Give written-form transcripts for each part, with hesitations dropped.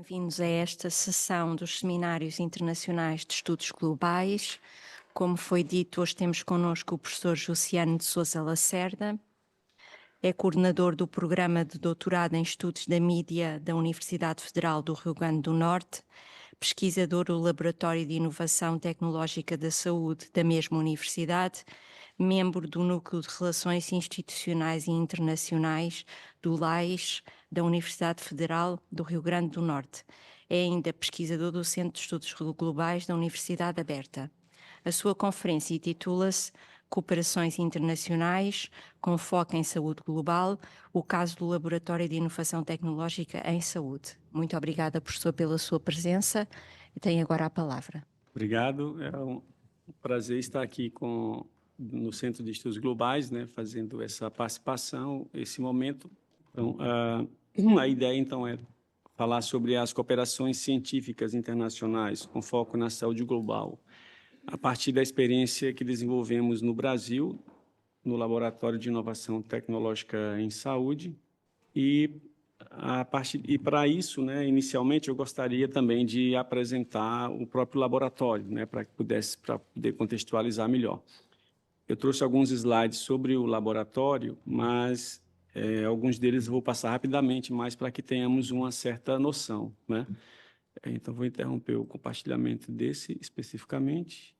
Bem-vindos a esta sessão dos Seminários Internacionais de Estudos Globais. Como foi dito, hoje temos connosco o professor Josiano de Sousa Lacerda, é coordenador do Programa de Doutorado em Estudos da Mídia da Universidade Federal do Rio Grande do Norte, pesquisador do Laboratório de Inovação Tecnológica da Saúde da mesma universidade, membro do Núcleo de Relações Institucionais e Internacionais do LAIS da Universidade Federal do Rio Grande do Norte. É ainda pesquisador do Centro de Estudos Globais da Universidade Aberta. A sua conferência intitula-se Cooperações Internacionais com foco em saúde global, o caso do Laboratório de Inovação Tecnológica em Saúde. Muito obrigada, professor, pela sua presença e tenho agora a palavra. Obrigado, é um prazer estar aqui no Centro de Estudos Globais, né, fazendo essa participação, esse momento. Então, a ideia, então, é falar sobre as cooperações científicas internacionais com foco na saúde global, a partir da experiência que desenvolvemos no Brasil, no Laboratório de Inovação Tecnológica em Saúde, e para isso, né, inicialmente, eu gostaria também de apresentar o próprio laboratório, né, para poder contextualizar melhor. Eu trouxe alguns slides sobre o laboratório, mas alguns deles eu vou passar rapidamente, mas para que tenhamos uma certa noção, né? Então, vou interromper o compartilhamento desse especificamente.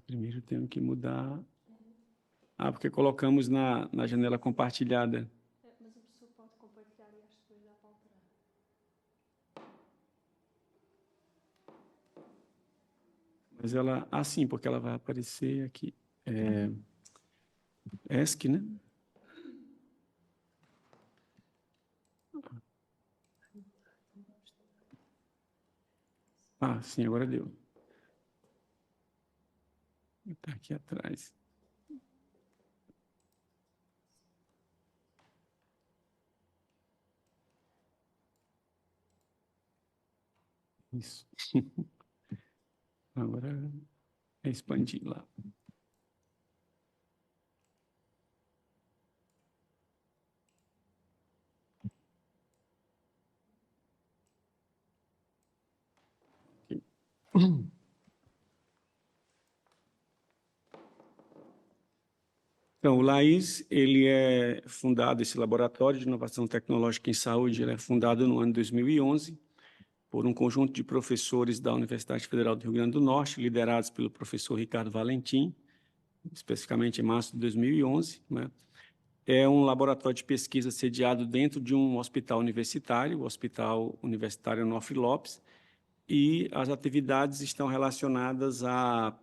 Primeiro tenho que mudar. Porque colocamos na janela compartilhada. Mas o professor pode compartilhar e acho que depois dá para alterar. Mas ela... sim, porque ela vai aparecer aqui. ESC, né? Sim, agora deu. Está aqui atrás. Isso. Agora é expandir lá. Okay. Então, o LAIS, ele é fundado, esse Laboratório de Inovação Tecnológica em Saúde, ele é fundado no ano 2011, por um conjunto de professores da Universidade Federal do Rio Grande do Norte, liderados pelo professor Ricardo Valentim, especificamente em março de 2011, né? É um laboratório de pesquisa sediado dentro de um hospital universitário, o Hospital Universitário Onofre Lopes, e as atividades estão relacionadas a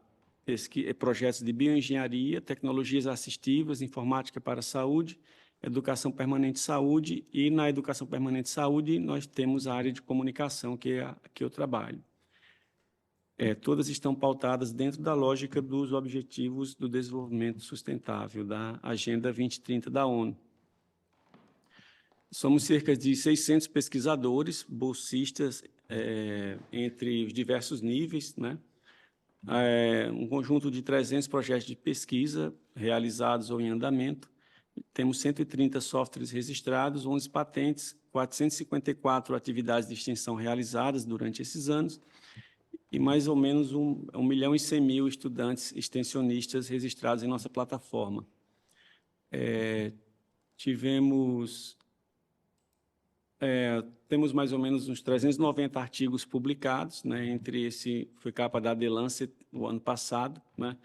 projetos de bioengenharia, tecnologias assistivas, informática para a saúde, educação permanente de saúde, e na educação permanente de saúde nós temos a área de comunicação, que é a que eu trabalho. Todas estão pautadas dentro da lógica dos Objetivos do Desenvolvimento Sustentável, da Agenda 2030 da ONU. Somos cerca de 600 pesquisadores, bolsistas, entre os diversos níveis, né? Um conjunto de 300 projetos de pesquisa realizados ou em andamento. Temos 130 softwares registrados, 11 patentes, 454 atividades de extensão realizadas durante esses anos, e mais ou menos 1.100.000 estudantes extensionistas registrados em nossa plataforma. Temos mais ou menos uns 390 artigos publicados, né? Entre esse, foi capa da The Lancet no ano passado, né?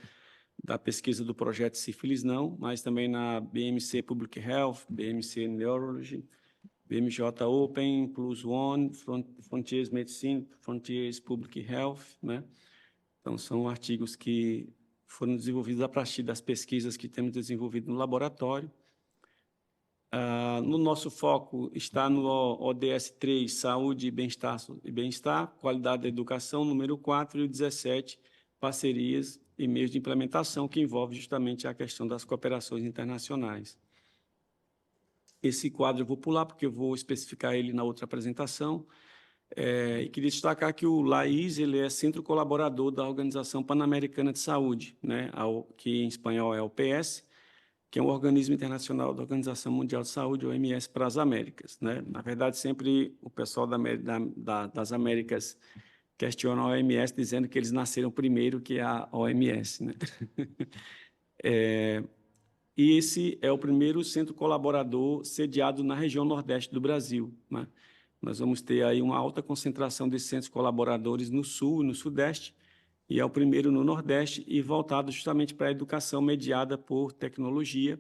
Da pesquisa do projeto Sífilis Não, mas também na BMC Public Health, BMC Neurology, BMJ Open, Plus One, Frontiers Medicine, Frontiers Public Health, né? Então, são artigos que foram desenvolvidos a partir das pesquisas que temos desenvolvido no laboratório. No nosso foco está no ODS 3, Saúde e Bem-Estar, Qualidade da Educação, número 4, e o 17, Parcerias e Meios de Implementação, que envolve justamente a questão das cooperações internacionais. Esse quadro eu vou pular, porque eu vou especificar ele na outra apresentação. E queria destacar que o LAIS ele é centro colaborador da Organização Pan-Americana de Saúde, né, que em espanhol é OPS, que é um organismo internacional da Organização Mundial de Saúde, OMS, para as Américas, né? Na verdade, sempre o pessoal das Américas questiona a OMS, dizendo que eles nasceram primeiro que a OMS, né? E esse é o primeiro centro colaborador sediado na região nordeste do Brasil, né? Nós vamos ter aí uma alta concentração de centros colaboradores no sul e no sudeste, e é o primeiro no nordeste e voltado justamente para a educação mediada por tecnologia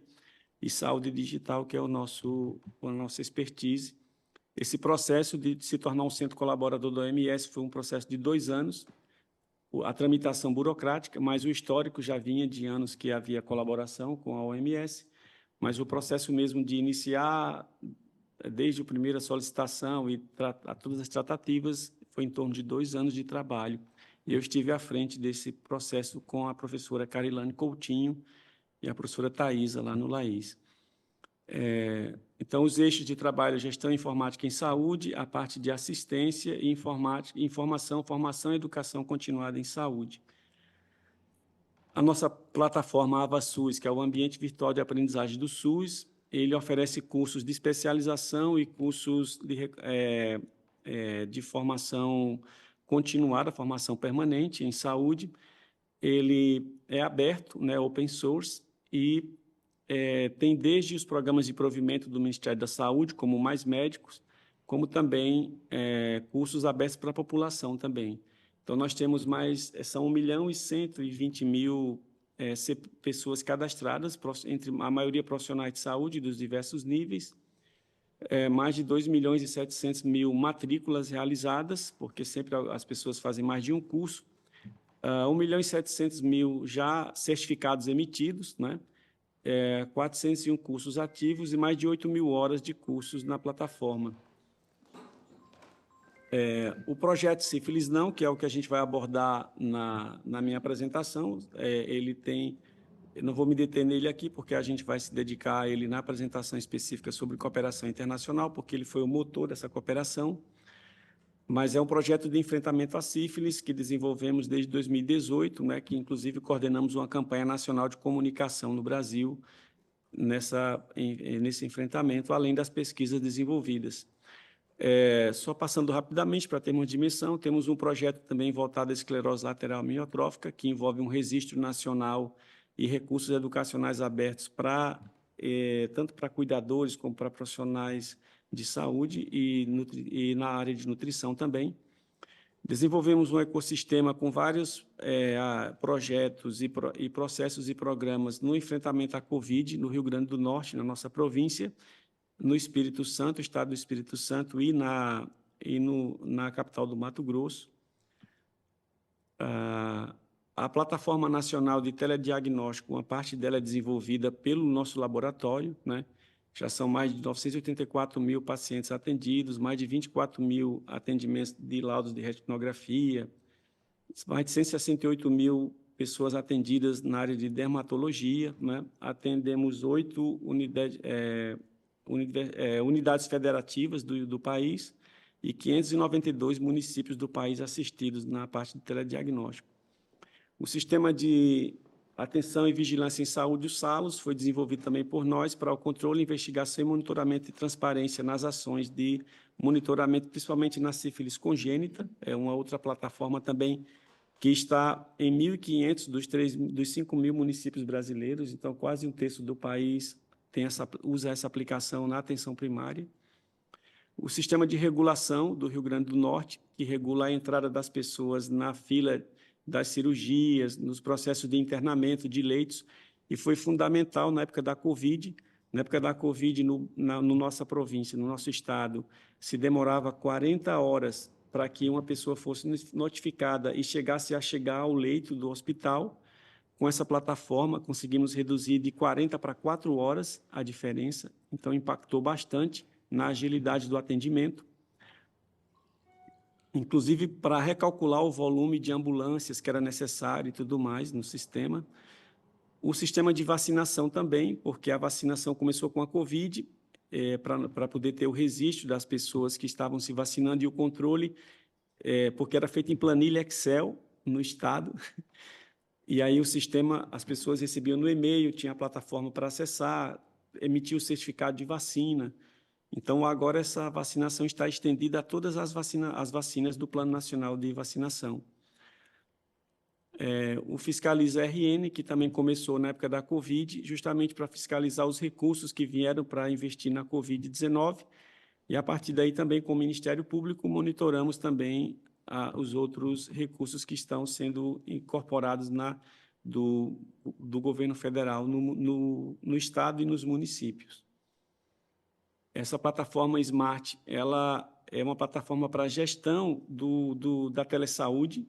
e saúde digital, que é a nossa expertise. Esse processo de se tornar um centro colaborador da OMS foi um processo de 2 anos, a tramitação burocrática, mas o histórico já vinha de anos que havia colaboração com a OMS, mas o processo mesmo de iniciar, desde a primeira solicitação e todas as tratativas, foi em torno de 2 anos de trabalho. E eu estive à frente desse processo com a professora Carilane Coutinho e a professora Thaisa, lá no LAIS. Então, os eixos de trabalho, gestão informática em saúde, a parte de assistência e informação, formação e educação continuada em saúde. A nossa plataforma AvaSUS, que é o ambiente virtual de aprendizagem do SUS, ele oferece cursos de especialização e cursos de formação continuada, formação permanente em saúde. Ele é aberto, né, open source, e tem desde os programas de provimento do Ministério da Saúde, como Mais Médicos, como também cursos abertos para a população também. Então, nós temos são 1.120.000 pessoas cadastradas, entre a maioria profissionais de saúde dos diversos níveis, mais de 2.700.000 matrículas realizadas, porque sempre as pessoas fazem mais de um curso, 1.700.000 já certificados emitidos, né? 401 cursos ativos e mais de 8.000 horas de cursos na plataforma. O projeto Sífilis Não, que é o que a gente vai abordar na minha apresentação, ele tem... Eu não vou me deter nele aqui, porque a gente vai se dedicar a ele na apresentação específica sobre cooperação internacional, porque ele foi o motor dessa cooperação. Mas é um projeto de enfrentamento à sífilis que desenvolvemos desde 2018, né, que inclusive coordenamos uma campanha nacional de comunicação no Brasil nesse enfrentamento, além das pesquisas desenvolvidas. Só passando rapidamente para termos de dimensão, temos um projeto também voltado à esclerose lateral amiotrófica, que envolve um registro nacional e recursos educacionais abertos tanto para cuidadores como para profissionais de saúde e na área de nutrição também. Desenvolvemos um ecossistema com vários projetos e processos e programas no enfrentamento à Covid, no Rio Grande do Norte, na nossa província, no Espírito Santo, estado do Espírito Santo e na capital do Mato Grosso. A Plataforma Nacional de Telediagnóstico, uma parte dela é desenvolvida pelo nosso laboratório, né? Já são mais de 984.000 pacientes atendidos, mais de 24.000 atendimentos de laudos de retinografia, mais de 168.000 pessoas atendidas na área de dermatologia, né? Atendemos 8 unidades federativas do país e 592 municípios do país assistidos na parte de telediagnóstico. O sistema de atenção e vigilância em saúde, o SALOS, foi desenvolvido também por nós para o controle, investigação e monitoramento e transparência nas ações de monitoramento, principalmente na sífilis congênita. É uma outra plataforma também que está em 1.500 dos 5.000 municípios brasileiros, então quase um terço do país usa essa aplicação na atenção primária. O sistema de regulação do Rio Grande do Norte, que regula a entrada das pessoas na fila das cirurgias, nos processos de internamento de leitos, e foi fundamental na época da Covid. Na época da Covid, na nossa província, no nosso estado, se demorava 40 horas para que uma pessoa fosse notificada e chegasse a chegar ao leito do hospital. Com essa plataforma, conseguimos reduzir de 40 para 4 horas a diferença, então impactou bastante na agilidade do atendimento. Inclusive para recalcular o volume de ambulâncias que era necessário e tudo mais no sistema. O sistema de vacinação também, porque a vacinação começou com a Covid, para poder ter o registro das pessoas que estavam se vacinando e o controle, porque era feito em planilha Excel no estado, E aí o sistema, as pessoas recebiam no e-mail, tinha a plataforma para acessar, emitia o certificado de vacina. Então, agora essa vacinação está estendida a todas as vacinas do Plano Nacional de Vacinação. O Fiscaliza RN, que também começou na época da Covid, justamente para fiscalizar os recursos que vieram para investir na Covid-19, e a partir daí também com o Ministério Público monitoramos também os outros recursos que estão sendo incorporados do governo federal no estado e nos municípios. Essa plataforma Smart, ela é uma plataforma para gestão da telesaúde,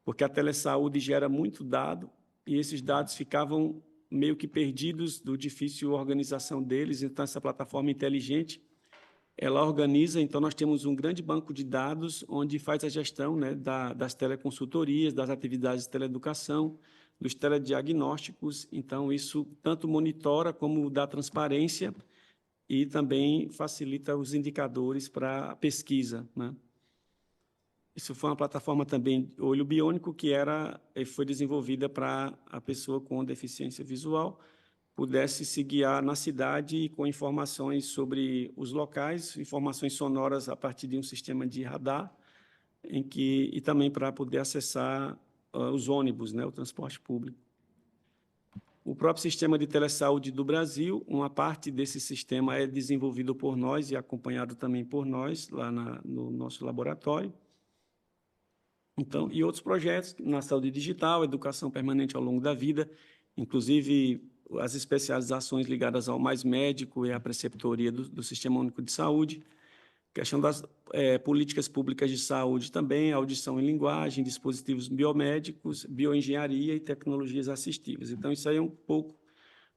porque a telesaúde gera muito dado e esses dados ficavam meio que perdidos do difícil organização deles. Então, essa plataforma inteligente, ela organiza. Então, nós temos um grande banco de dados onde faz a gestão, né, das teleconsultorias, das atividades de teleeducação, dos telediagnósticos. Então, isso tanto monitora como dá transparência e também facilita os indicadores para a pesquisa, né? Isso foi uma plataforma também, Olho Biônico, que foi desenvolvida para a pessoa com deficiência visual pudesse se guiar na cidade com informações sobre os locais, informações sonoras a partir de um sistema de radar, e também para poder acessar os ônibus, né, o transporte público. O próprio sistema de telesaúde do Brasil, uma parte desse sistema é desenvolvido por nós e acompanhado também por nós, lá no nosso laboratório. Então, e outros projetos na saúde digital, educação permanente ao longo da vida, inclusive as especializações ligadas ao Mais Médico e à preceptoria do Sistema Único de Saúde, questão das políticas públicas de saúde também, audição e linguagem, dispositivos biomédicos, bioengenharia e tecnologias assistivas. Então, isso aí é um pouco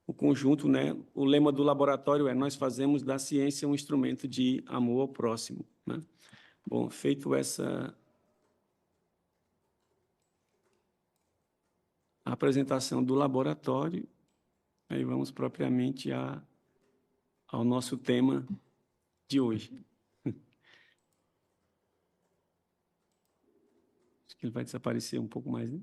o conjunto, né? O lema do laboratório é: nós fazemos da ciência um instrumento de amor ao próximo, né? Bom, feito essa apresentação do laboratório, aí vamos propriamente ao nosso tema de hoje. Acho que ele vai desaparecer um pouco mais, né?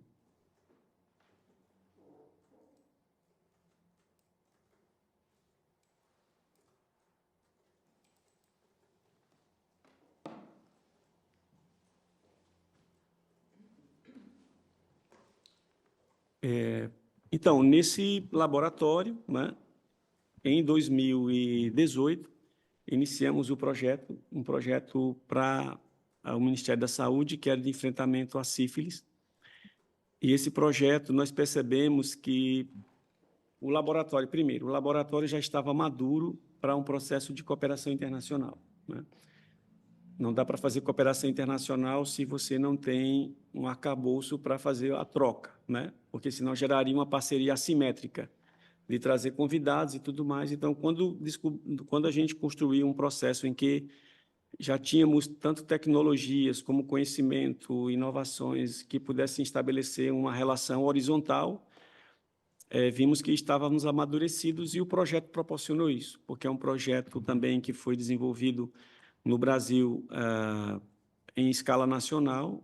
Então, nesse laboratório, né, em 2018, iniciamos um projeto para o Ministério da Saúde, que era de enfrentamento à sífilis. E esse projeto, nós percebemos que o laboratório já estava maduro para um processo de cooperação internacional, né? Não dá para fazer cooperação internacional se você não tem um arcabouço para fazer a troca, né? Porque senão geraria uma parceria assimétrica de trazer convidados e tudo mais. Então, quando a gente construiu um processo em que já tínhamos tanto tecnologias como conhecimento, inovações que pudessem estabelecer uma relação horizontal, vimos que estávamos amadurecidos e o projeto proporcionou isso, porque é um projeto também que foi desenvolvido no Brasil em escala nacional.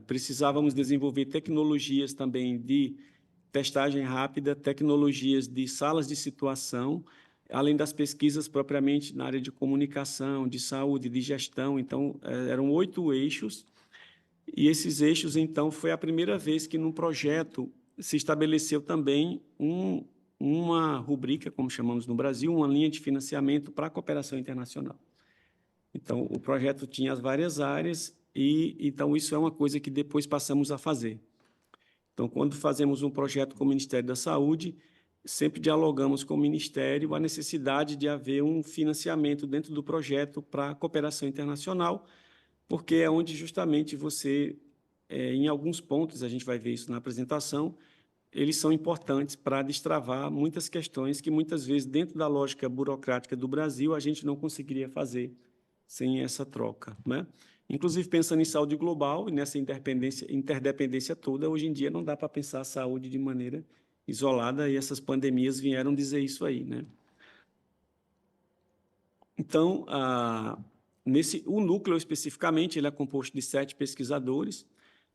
Precisávamos desenvolver tecnologias também de testagem rápida, tecnologias de salas de situação, além das pesquisas propriamente na área de comunicação, de saúde, de gestão. Então, eram 8 eixos, e esses eixos, então, foi a primeira vez que, num projeto, se estabeleceu também uma rubrica, como chamamos no Brasil, uma linha de financiamento para a cooperação internacional. Então, o projeto tinha as várias áreas, e então isso é uma coisa que depois passamos a fazer. Então, quando fazemos um projeto com o Ministério da Saúde, sempre dialogamos com o Ministério a necessidade de haver um financiamento dentro do projeto para a cooperação internacional, porque é onde justamente você, em alguns pontos, a gente vai ver isso na apresentação, eles são importantes para destravar muitas questões que, muitas vezes, dentro da lógica burocrática do Brasil, a gente não conseguiria fazer sem essa troca, né? Inclusive, pensando em saúde global e nessa interdependência toda, hoje em dia não dá para pensar a saúde de maneira isolada, e essas pandemias vieram dizer isso aí, né? Então, o núcleo, especificamente, ele é composto de 7 pesquisadores,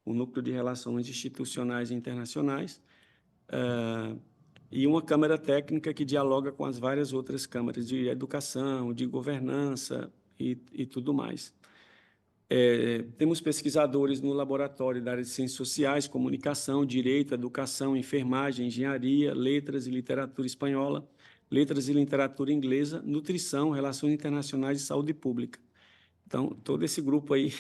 o Núcleo de Relações Institucionais e Internacionais, e uma câmara técnica que dialoga com as várias outras câmaras de educação, de governança e tudo mais. Temos pesquisadores no laboratório da área de Ciências Sociais, Comunicação, Direito, Educação, Enfermagem, Engenharia, Letras e Literatura Espanhola, Letras e Literatura Inglesa, Nutrição, Relações Internacionais e Saúde Pública. Então, todo esse grupo aí,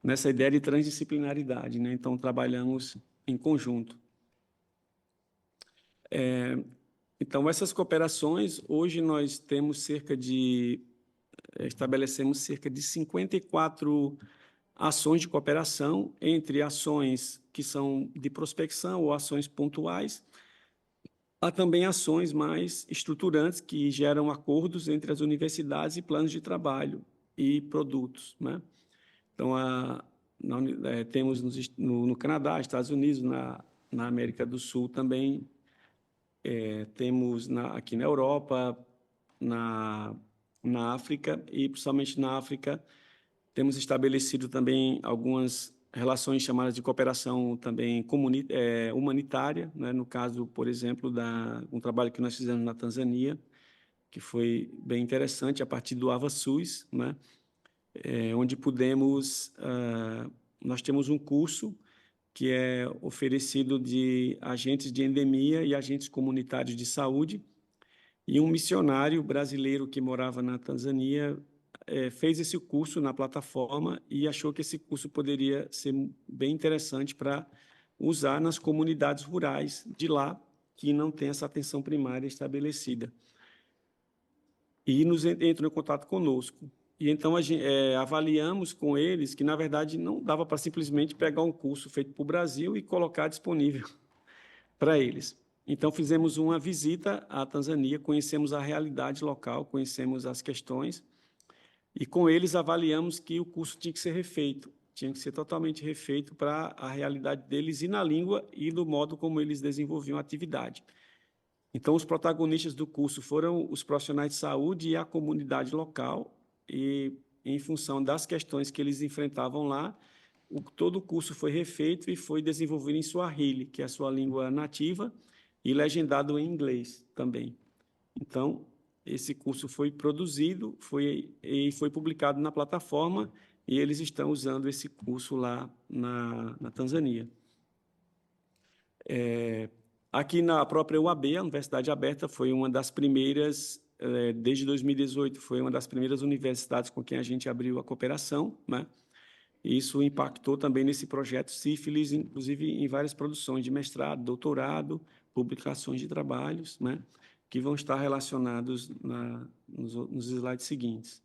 nessa ideia de transdisciplinaridade, né? Então, trabalhamos em conjunto. Então, essas cooperações, hoje nós temos estabelecemos cerca de 54 ações de cooperação, entre ações que são de prospecção ou ações pontuais, há também ações mais estruturantes que geram acordos entre as universidades e planos de trabalho e produtos, né? Então, temos no Canadá, Estados Unidos, na América do Sul também, temos aqui na Europa, na África, e principalmente na África, temos estabelecido também algumas relações chamadas de cooperação também humanitária, né? No caso, por exemplo, um trabalho que nós fizemos na Tanzânia, que foi bem interessante, a partir do AvaSUS, né? Onde nós temos um curso que é oferecido de agentes de endemia e agentes comunitários de saúde, e um missionário brasileiro que morava na Tanzânia fez esse curso na plataforma e achou que esse curso poderia ser bem interessante para usar nas comunidades rurais de lá, que não tem essa atenção primária estabelecida. E entrou em contato conosco. E então avaliamos com eles que, na verdade, não dava para simplesmente pegar um curso feito para o Brasil e colocar disponível para eles. Então, fizemos uma visita à Tanzânia, conhecemos a realidade local, conhecemos as questões, e com eles avaliamos que o curso tinha que ser refeito, tinha que ser totalmente refeito para a realidade deles e na língua e do modo como eles desenvolviam a atividade. Então, os protagonistas do curso foram os profissionais de saúde e a comunidade local, e em função das questões que eles enfrentavam lá, todo o curso foi refeito e foi desenvolvido em Swahili, que é a sua língua nativa, e legendado em inglês também. Então, esse curso foi produzido e foi publicado na plataforma, e eles estão usando esse curso lá na Tanzânia. Aqui na própria UAB, a Universidade Aberta, foi uma das primeiras, desde 2018, foi uma das primeiras universidades com quem a gente abriu a cooperação, né? Isso impactou também nesse projeto sífilis, inclusive em várias produções de mestrado, doutorado, publicações de trabalhos, né, que vão estar relacionados nos slides seguintes.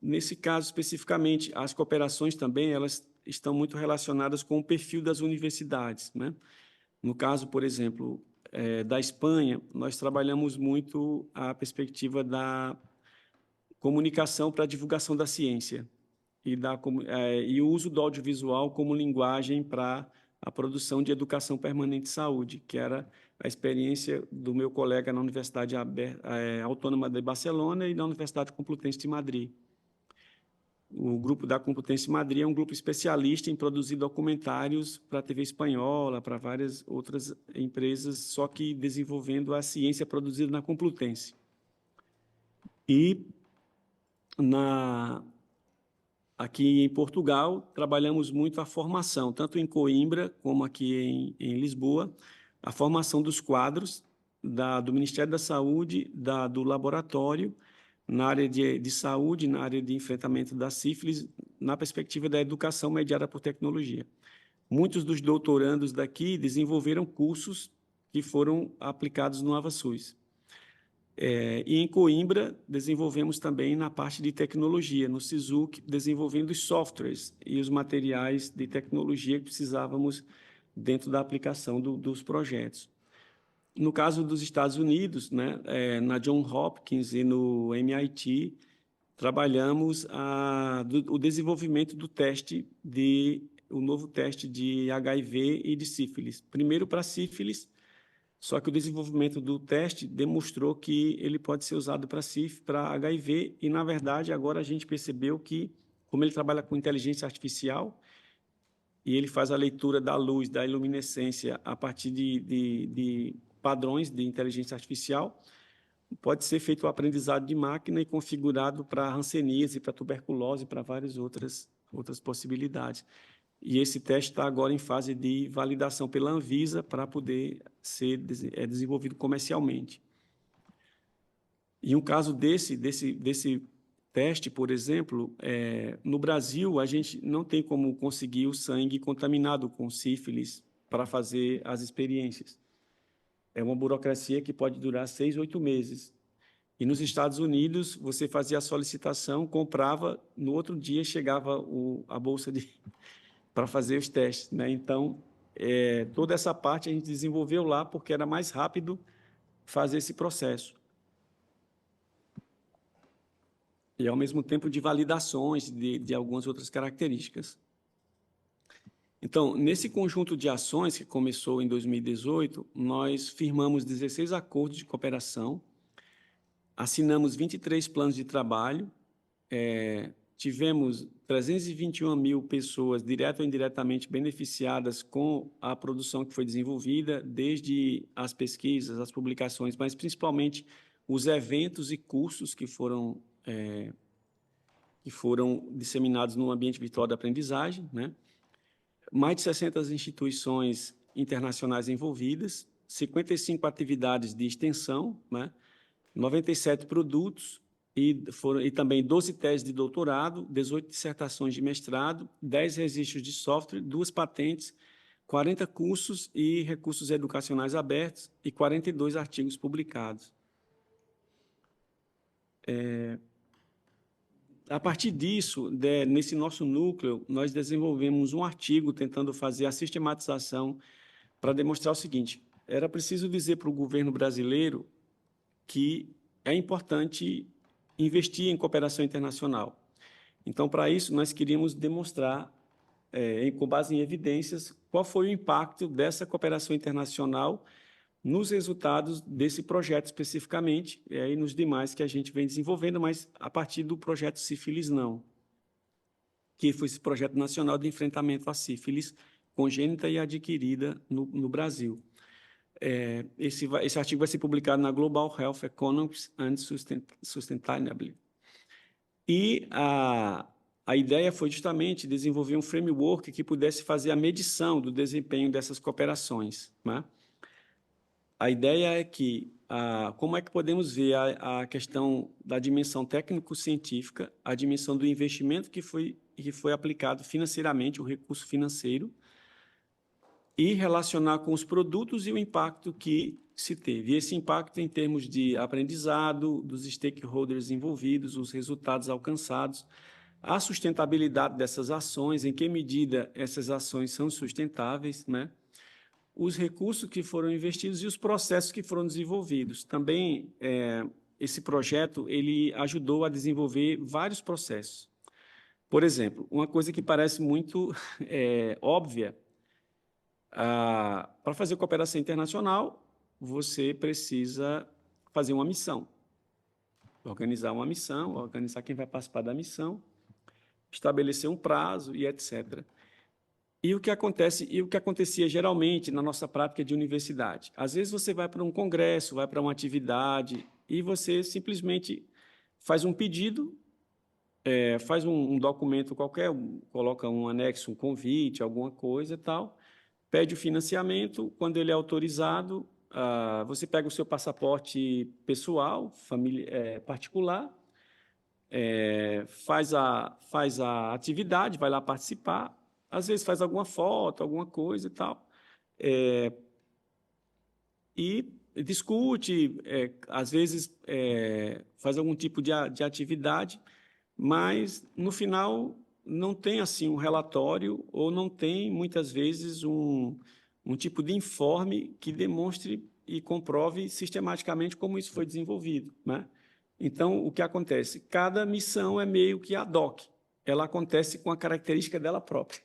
Nesse caso, especificamente, as cooperações também elas estão muito relacionadas com o perfil das universidades, né? No caso, por exemplo, da Espanha, nós trabalhamos muito a perspectiva da comunicação para a divulgação da ciência e o uso do audiovisual como linguagem para a produção de educação permanente de saúde, que era a experiência do meu colega na Universidade Autônoma de Barcelona e na Universidade Complutense de Madrid. O grupo da Complutense de Madrid é um grupo especialista em produzir documentários para a TV espanhola, para várias outras empresas, só que desenvolvendo a ciência produzida na Complutense. E aqui em Portugal, trabalhamos muito a formação, tanto em Coimbra como aqui em Lisboa, a formação dos quadros do Ministério da Saúde, do laboratório, na área de saúde, na área de enfrentamento da sífilis, na perspectiva da educação mediada por tecnologia. Muitos dos doutorandos daqui desenvolveram cursos que foram aplicados no AvaSUS. E em Coimbra, desenvolvemos também na parte de tecnologia, no SISUC, desenvolvendo os softwares e os materiais de tecnologia que precisávamos dentro da aplicação dos projetos. No caso dos Estados Unidos, né, na Johns Hopkins e no MIT, trabalhamos o desenvolvimento do o novo teste de HIV e de sífilis. Primeiro para sífilis, só que o desenvolvimento do teste demonstrou que ele pode ser usado para HIV, e, na verdade, agora a gente percebeu que como ele trabalha com inteligência artificial, e ele faz a leitura da luz, da iluminescência, a partir de padrões de inteligência artificial, pode ser feito o aprendizado de máquina e configurado para hanseníase, para tuberculose, para várias outras possibilidades. E esse teste está agora em fase de validação pela Anvisa para poder ser desenvolvido comercialmente. E um caso desse teste, por exemplo, no Brasil, a gente não tem como conseguir o sangue contaminado com sífilis para fazer as experiências. É uma burocracia que pode durar 6, 8 meses. E nos Estados Unidos, você fazia a solicitação, comprava, no outro dia chegava a bolsa para fazer os testes, né? Então, toda essa parte a gente desenvolveu lá porque era mais rápido fazer esse processo. E, ao mesmo tempo, de validações de algumas outras características. Então, nesse conjunto de ações que começou em 2018, nós firmamos 16 acordos de cooperação, assinamos 23 planos de trabalho, tivemos 321 mil pessoas, direta ou indiretamente, beneficiadas com a produção que foi desenvolvida, desde as pesquisas, as publicações, mas principalmente os eventos e cursos que foram disseminados no ambiente virtual da aprendizagem, né? Mais de 60 instituições internacionais envolvidas, 55 atividades de extensão, né? 97 produtos e também 12 teses de doutorado, 18 dissertações de mestrado, 10 registros de software, 2 patentes, 40 cursos e recursos educacionais abertos e 42 artigos publicados. A partir disso, nesse nosso núcleo, nós desenvolvemos um artigo tentando fazer a sistematização para demonstrar o seguinte: era preciso dizer para o governo brasileiro que é importante investir em cooperação internacional. Então, para isso, nós queríamos demonstrar, com base em evidências, qual foi o impacto dessa cooperação internacional nos resultados desse projeto especificamente, e aí nos demais que a gente vem desenvolvendo, mas a partir do projeto Sífilis Não, que foi esse projeto nacional de enfrentamento à sífilis congênita e adquirida no Brasil. Esse artigo vai ser publicado na Global Health Economics and Sustainability. E a ideia foi justamente desenvolver um framework que pudesse fazer a medição do desempenho dessas cooperações, né? A ideia é que, como é que podemos ver a questão da dimensão técnico-científica, a dimensão do investimento que foi aplicado financeiramente, o recurso financeiro, e relacionar com os produtos e o impacto que se teve. E esse impacto em termos de aprendizado, dos stakeholders envolvidos, os resultados alcançados, a sustentabilidade dessas ações, em que medida essas ações são sustentáveis, né? Os recursos que foram investidos e os processos que foram desenvolvidos. Também, esse projeto ele ajudou a desenvolver vários processos. Por exemplo, uma coisa que parece muito óbvia, para fazer cooperação internacional, você precisa fazer uma missão, organizar uma missão, organizar quem vai participar da missão, estabelecer um prazo e etc. E o que acontecia geralmente na nossa prática de universidade? Às vezes você vai para um congresso, vai para uma atividade e você simplesmente faz um pedido, faz um documento qualquer, coloca um anexo, um convite, alguma coisa e tal, pede o financiamento, quando ele é autorizado, você pega o seu passaporte pessoal, particular, faz a atividade, vai lá participar, às vezes faz alguma foto, alguma coisa e tal, e discute, às vezes faz algum tipo de atividade, mas, no final, não tem assim um relatório ou não tem, muitas vezes, um tipo de informe que demonstre e comprove sistematicamente como isso foi desenvolvido, né? Então, o que acontece? Cada missão é meio que ad hoc, ela acontece com a característica dela própria.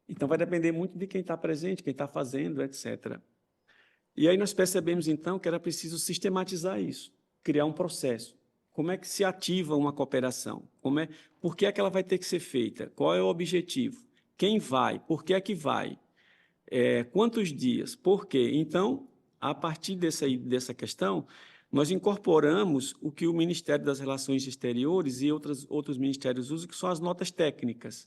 Então, vai depender muito de quem está presente, quem está fazendo, etc. E aí nós percebemos, então, que era preciso sistematizar isso, criar um processo, como é que se ativa uma cooperação? Por que é que ela vai ter que ser feita? Qual é o objetivo? Quem vai? Por que é que vai? Quantos dias? Por quê? Então, a partir dessa questão, nós incorporamos o que o Ministério das Relações Exteriores e outros ministérios usam, que são as notas técnicas.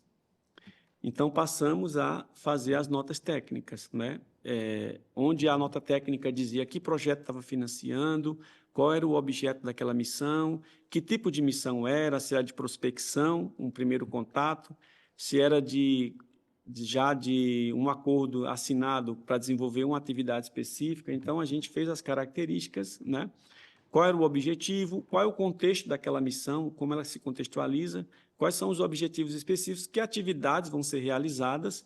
Então, passamos a fazer as notas técnicas, né? Onde a nota técnica dizia que projeto estava financiando, qual era o objeto daquela missão, que tipo de missão era, se era de prospecção, um primeiro contato, se era já de um acordo assinado para desenvolver uma atividade específica. Então, a gente fez as características, né? Qual era o objetivo, qual é o contexto daquela missão, como ela se contextualiza, quais são os objetivos específicos, que atividades vão ser realizadas,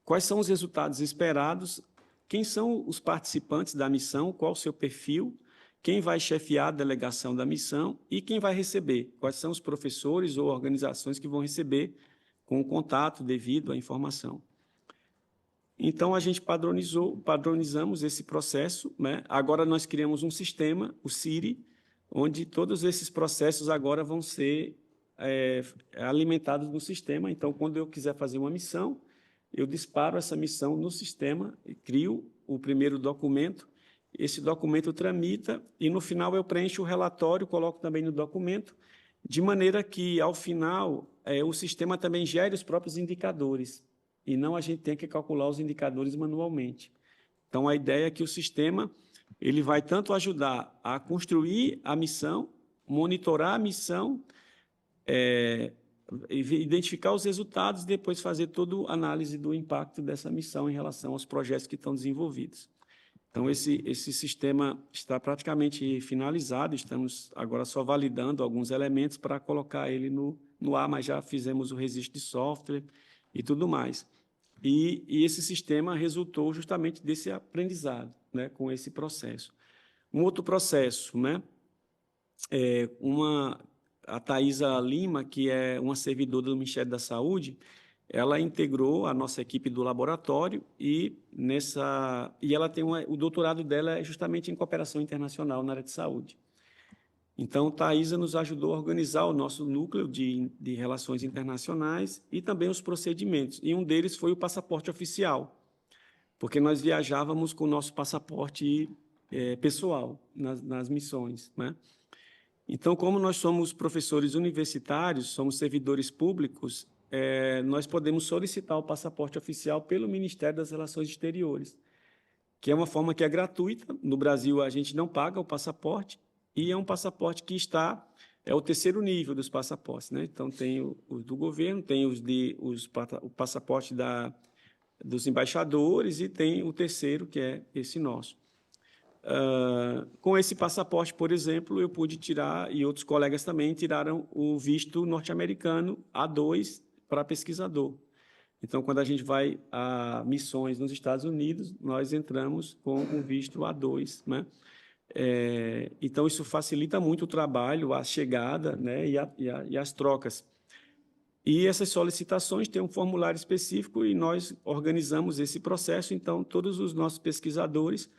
quais são os resultados esperados, quem são os participantes da missão, qual o seu perfil, quem vai chefiar a delegação da missão e quem vai receber, quais são os professores ou organizações que vão receber com o contato devido à informação. Então, a gente padronizamos esse processo, né? Agora, nós criamos um sistema, o CIRI, onde todos esses processos agora vão ser alimentados no sistema. Então, quando eu quiser fazer uma missão, eu disparo essa missão no sistema, crio o primeiro documento, esse documento tramita e, no final, eu preencho o relatório, coloco também no documento, de maneira que, ao final, o sistema também gere os próprios indicadores, e não a gente tem que calcular os indicadores manualmente. Então, a ideia é que o sistema ele vai tanto ajudar a construir a missão, monitorar a missão, identificar os resultados e depois fazer toda a análise do impacto dessa missão em relação aos projetos que estão desenvolvidos. Então, esse sistema está praticamente finalizado, estamos agora só validando alguns elementos para colocar ele no ar, mas já fizemos o registro de software e tudo mais. E esse sistema resultou justamente desse aprendizado, né, com esse processo. Um outro processo, né, a Thaisa Lima, que é uma servidora do Ministério da Saúde, ela integrou a nossa equipe do laboratório e ela tem o doutorado dela é justamente em cooperação internacional na área de saúde. Então, Thaisa nos ajudou a organizar o nosso núcleo de relações internacionais e também os procedimentos. E um deles foi o passaporte oficial, porque nós viajávamos com o nosso passaporte pessoal nas missões, né? Então, como nós somos professores universitários, somos servidores públicos, nós podemos solicitar o passaporte oficial pelo Ministério das Relações Exteriores, que é uma forma que é gratuita. No Brasil, a gente não paga o passaporte, e é um passaporte que é o terceiro nível dos passaportes, né? Então, tem os do governo, tem o passaporte dos embaixadores e tem o terceiro, que é esse nosso. Com esse passaporte, por exemplo, eu pude tirar, e outros colegas também tiraram o visto norte-americano A2 para pesquisador. Então, quando a gente vai a missões nos Estados Unidos, nós entramos com o visto A2, né? Então, isso facilita muito o trabalho, a chegada, né, e as trocas. E essas solicitações têm um formulário específico e nós organizamos esse processo. Então, todos os nossos pesquisadores,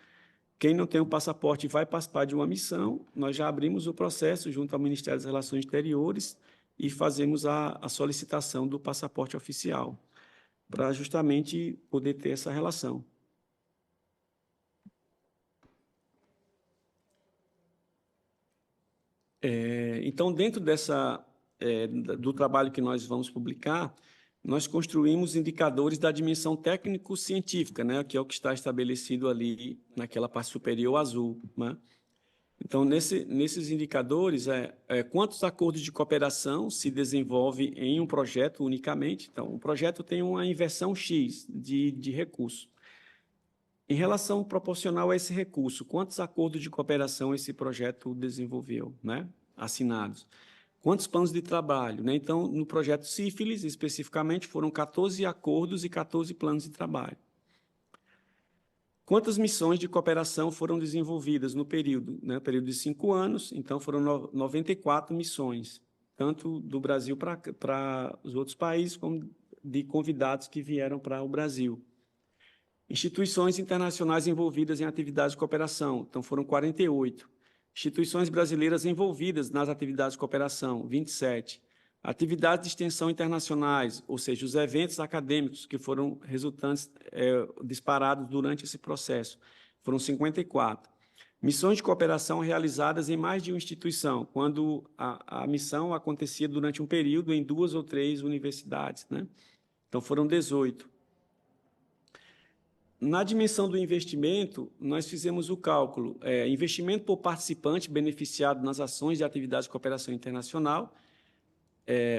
quem não tem o passaporte e vai participar de uma missão, nós já abrimos o processo junto ao Ministério das Relações Exteriores e fazemos a solicitação do passaporte oficial, para justamente poder ter essa relação. Então, dentro do trabalho que nós vamos publicar, nós construímos indicadores da dimensão técnico-científica, né, que é o que está estabelecido ali naquela parte superior azul, né? Então, nesses indicadores, quantos acordos de cooperação se desenvolve em um projeto unicamente. Então, o projeto tem uma inversão X de recurso. Em relação proporcional a esse recurso, quantos acordos de cooperação esse projeto desenvolveu, né, assinados? Quantos planos de trabalho, né? Então, no projeto Sífilis, especificamente, foram 14 acordos e 14 planos de trabalho. Quantas missões de cooperação foram desenvolvidas no período? Né? Período de 5 anos, então foram 94 missões, tanto do Brasil para os outros países, como de convidados que vieram para o Brasil. Instituições internacionais envolvidas em atividades de cooperação, então foram 48. Instituições brasileiras envolvidas nas atividades de cooperação, 27. Atividades de extensão internacionais, ou seja, os eventos acadêmicos que foram resultantes disparados durante esse processo, foram 54. Missões de cooperação realizadas em mais de uma instituição, quando a missão acontecia durante um período em 2 ou 3 universidades, né? Então, foram 18. Na dimensão do investimento, nós fizemos o cálculo, investimento por participante beneficiado nas ações de atividades de cooperação internacional,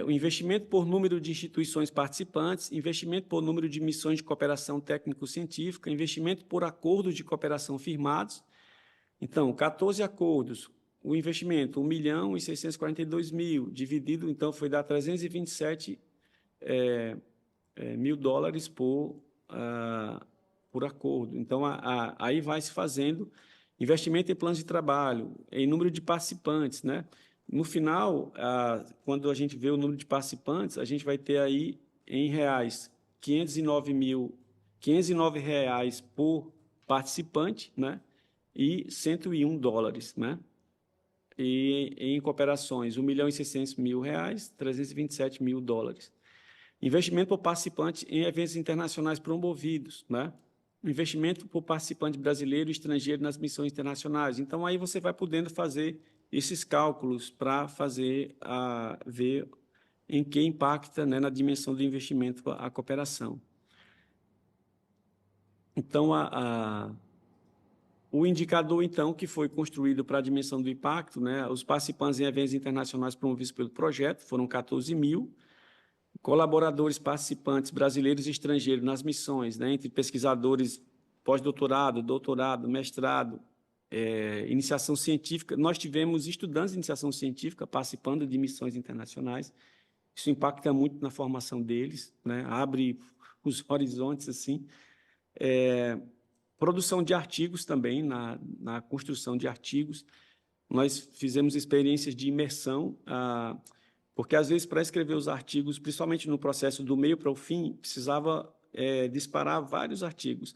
o investimento por número de instituições participantes, investimento por número de missões de cooperação técnico-científica, investimento por acordos de cooperação firmados. Então, 14 acordos, o investimento, 1.642.000, dividido, então, foi dar 327 mil dólares por acordo. Então, aí vai se fazendo investimento em planos de trabalho, em número de participantes, né? No final, quando a gente vê o número de participantes, a gente vai ter aí, em reais, 509 reais por participante, né? E 101 dólares, né? E em cooperações, 1.600.000 reais, 327 mil dólares. Investimento por participante em eventos internacionais promovidos, né? Investimento por participante brasileiro e estrangeiro nas missões internacionais. Então, aí você vai podendo fazer esses cálculos para fazer, ver em que impacta, né, na dimensão do investimento a cooperação. Então, o indicador, então, que foi construído para a dimensão do impacto, né, os participantes em eventos internacionais promovidos pelo projeto foram 14.000, colaboradores participantes brasileiros e estrangeiros nas missões, né, entre pesquisadores pós-doutorado, doutorado, mestrado, iniciação científica. Nós tivemos estudantes de iniciação científica participando de missões internacionais. Isso impacta muito na formação deles, né, abre os horizontes, assim. Produção de artigos também, na construção de artigos. Nós fizemos experiências de imersão, porque, às vezes, para escrever os artigos, principalmente no processo do meio para o fim, precisava disparar vários artigos.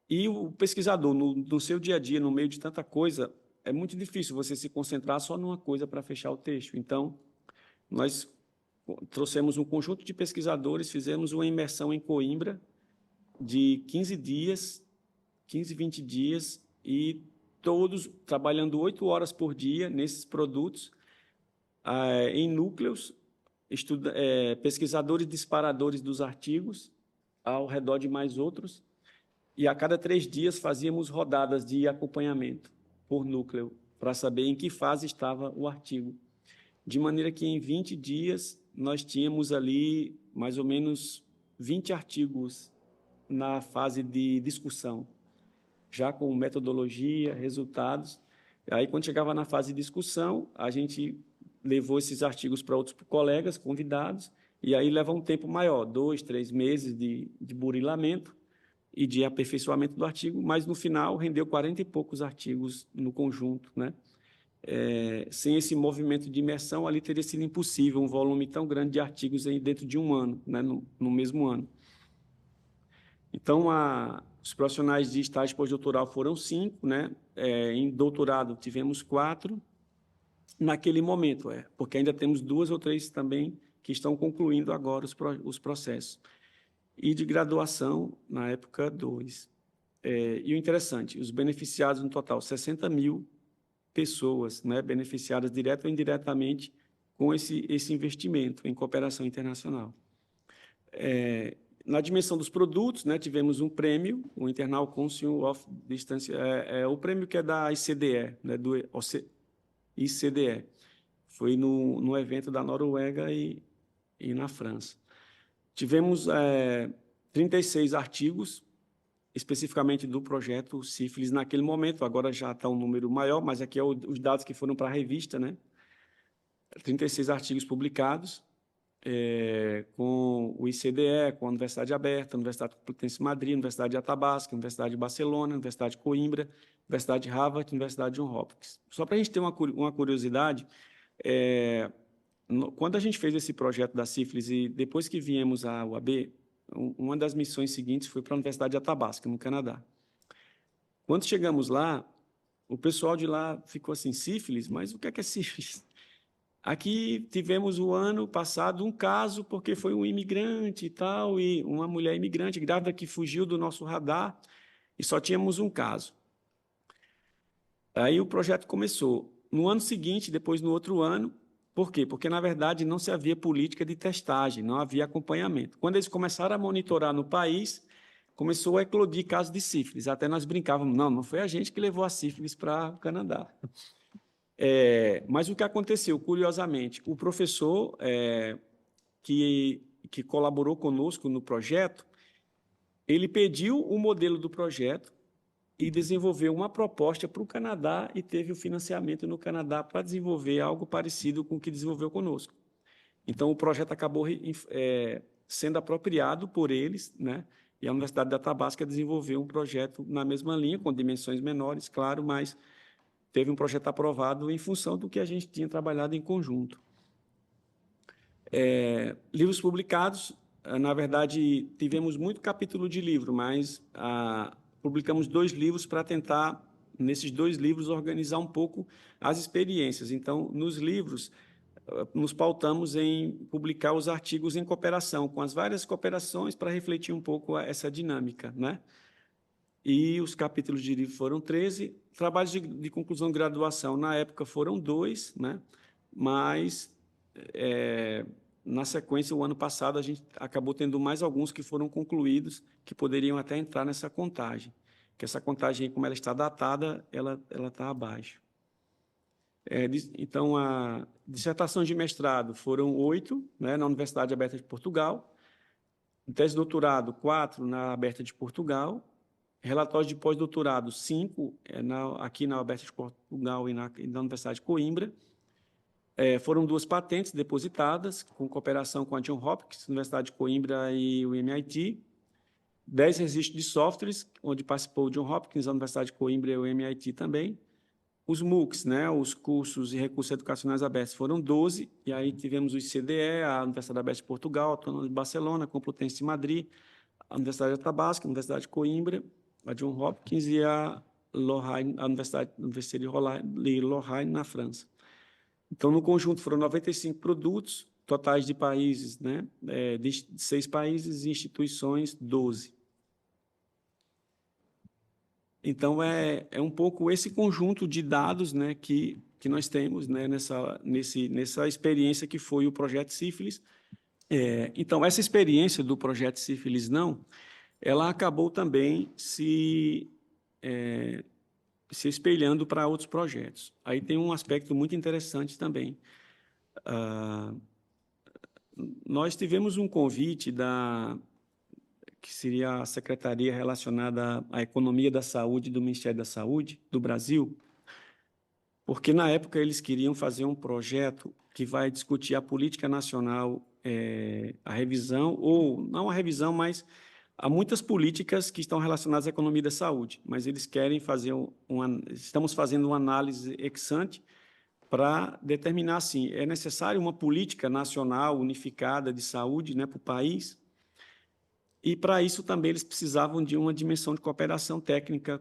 E o pesquisador, no seu dia a dia, no meio de tanta coisa, é muito difícil você se concentrar só numa coisa para fechar o texto. Então, nós trouxemos um conjunto de pesquisadores, fizemos uma imersão em Coimbra de 15 dias, 15, 20 dias, e todos trabalhando 8 horas por dia nesses produtos, em núcleos, pesquisadores disparadores dos artigos, ao redor de mais outros, e a cada 3 dias fazíamos rodadas de acompanhamento por núcleo, para saber em que fase estava o artigo. De maneira que, em 20 dias, nós tínhamos ali mais ou menos 20 artigos na fase de discussão, já com metodologia, resultados. Aí, quando chegava na fase de discussão, a gente levou esses artigos para outros colegas convidados, e aí leva um tempo maior, 2, 3 meses de burilamento e de aperfeiçoamento do artigo, mas, no final, rendeu 40 e poucos artigos no conjunto, né? Sem esse movimento de imersão, ali teria sido impossível um volume tão grande de artigos dentro de um ano, né? no mesmo ano. Então, os profissionais de estágio pós-doutoral foram 5, né? Em doutorado, tivemos 4, naquele momento, porque ainda temos 2 ou 3 também que estão concluindo agora os processos. E de graduação, na época, 2. E o interessante, os beneficiados, no total, 60.000 pessoas, né, beneficiadas direta ou indiretamente com esse investimento em cooperação internacional. Na dimensão dos produtos, né, tivemos um prêmio, o Internal Council of Distance, o prêmio que é da ICDE, né, do ICDE. Foi no evento da Noruega e na França. Tivemos 36 artigos, especificamente do projeto Sífilis naquele momento, agora já está um número maior, mas aqui os dados que foram para a revista, né? 36 artigos publicados, com o ICDE, com a Universidade Aberta, a Universidade Complutense de Madrid, a Universidade de Athabasca, a Universidade de Barcelona, a Universidade de Coimbra, a Universidade de Harvard, a Universidade de Johns Hopkins. Só para a gente ter uma curiosidade, quando a gente fez esse projeto da Sífilis e depois que viemos à UAB, uma das missões seguintes foi para a Universidade de Athabasca, no Canadá. Quando chegamos lá, o pessoal de lá ficou assim, sífilis? Mas o que é sífilis? Aqui tivemos o ano passado um caso, porque foi um imigrante e tal, e uma mulher imigrante grávida que fugiu do nosso radar, e só tínhamos um caso. Aí o projeto começou. No ano seguinte, depois no outro ano, por quê? Porque, na verdade, não se havia política de testagem, não havia acompanhamento. Quando eles começaram a monitorar no país, começou a eclodir casos de sífilis. Até nós brincávamos, não foi a gente que levou a sífilis para o Canadá. Mas o que aconteceu, curiosamente, o professor que colaborou conosco no projeto, ele pediu o modelo do projeto e desenvolveu uma proposta para o Canadá e teve o financiamento no Canadá para desenvolver algo parecido com o que desenvolveu conosco. Então, o projeto acabou sendo apropriado por eles, né? E a Universidade da Athabasca desenvolveu um projeto na mesma linha, com dimensões menores, claro, mas teve um projeto aprovado em função do que a gente tinha trabalhado em conjunto. Livros publicados, na verdade, tivemos muito capítulo de livro, mas publicamos 2 livros para tentar, nesses 2 livros, organizar um pouco as experiências. Então, nos livros, nos pautamos em publicar os artigos em cooperação, com as várias cooperações, para refletir um pouco essa dinâmica, né? E os capítulos de livro foram 13, trabalhos de conclusão de graduação, na época, foram 2, né? Mas, na sequência, o ano passado, a gente acabou tendo mais alguns que foram concluídos, que poderiam até entrar nessa contagem, que essa contagem, como ela está datada, ela está abaixo. Então, a dissertação de mestrado foram 8, né, na Universidade Aberta de Portugal, tese de doutorado, 4 na Aberta de Portugal, relatórios de pós-doutorado, 5 aqui na Aberta de Portugal e na Universidade de Coimbra. Foram 2 patentes depositadas, com cooperação com a Johns Hopkins, Universidade de Coimbra e o MIT. 10 registros de softwares, onde participou o Johns Hopkins, a Universidade de Coimbra e o MIT também. Os MOOCs, né, os cursos e recursos educacionais abertos, foram 12, e aí tivemos o ICDE, a Universidade Aberta de Portugal, a Autônoma de Barcelona, a Complutense de Madrid, a Universidade de Athabasca, a Universidade de Coimbra, a Johns Hopkins e a Universidade de Lorraine, na França. Então, no conjunto, foram 95 produtos, totais de países, né, de 6 países e instituições, 12. Então, é um pouco esse conjunto de dados, né, que nós temos, né, nessa experiência que foi o Projeto Sífilis. Então, essa experiência do Projeto Sífilis Não, ela acabou também se espelhando para outros projetos. Aí tem um aspecto muito interessante também. Nós tivemos um convite que seria a Secretaria relacionada à Economia da Saúde do Ministério da Saúde do Brasil, porque, na época, eles queriam fazer um projeto que vai discutir a política nacional, a revisão, ou não a revisão, mas há muitas políticas que estão relacionadas à economia da saúde, mas eles querem fazer estamos fazendo uma análise ex ante para determinar, assim, é necessário uma política nacional unificada de saúde, né, para o país. E, para isso, também eles precisavam de uma dimensão de cooperação técnica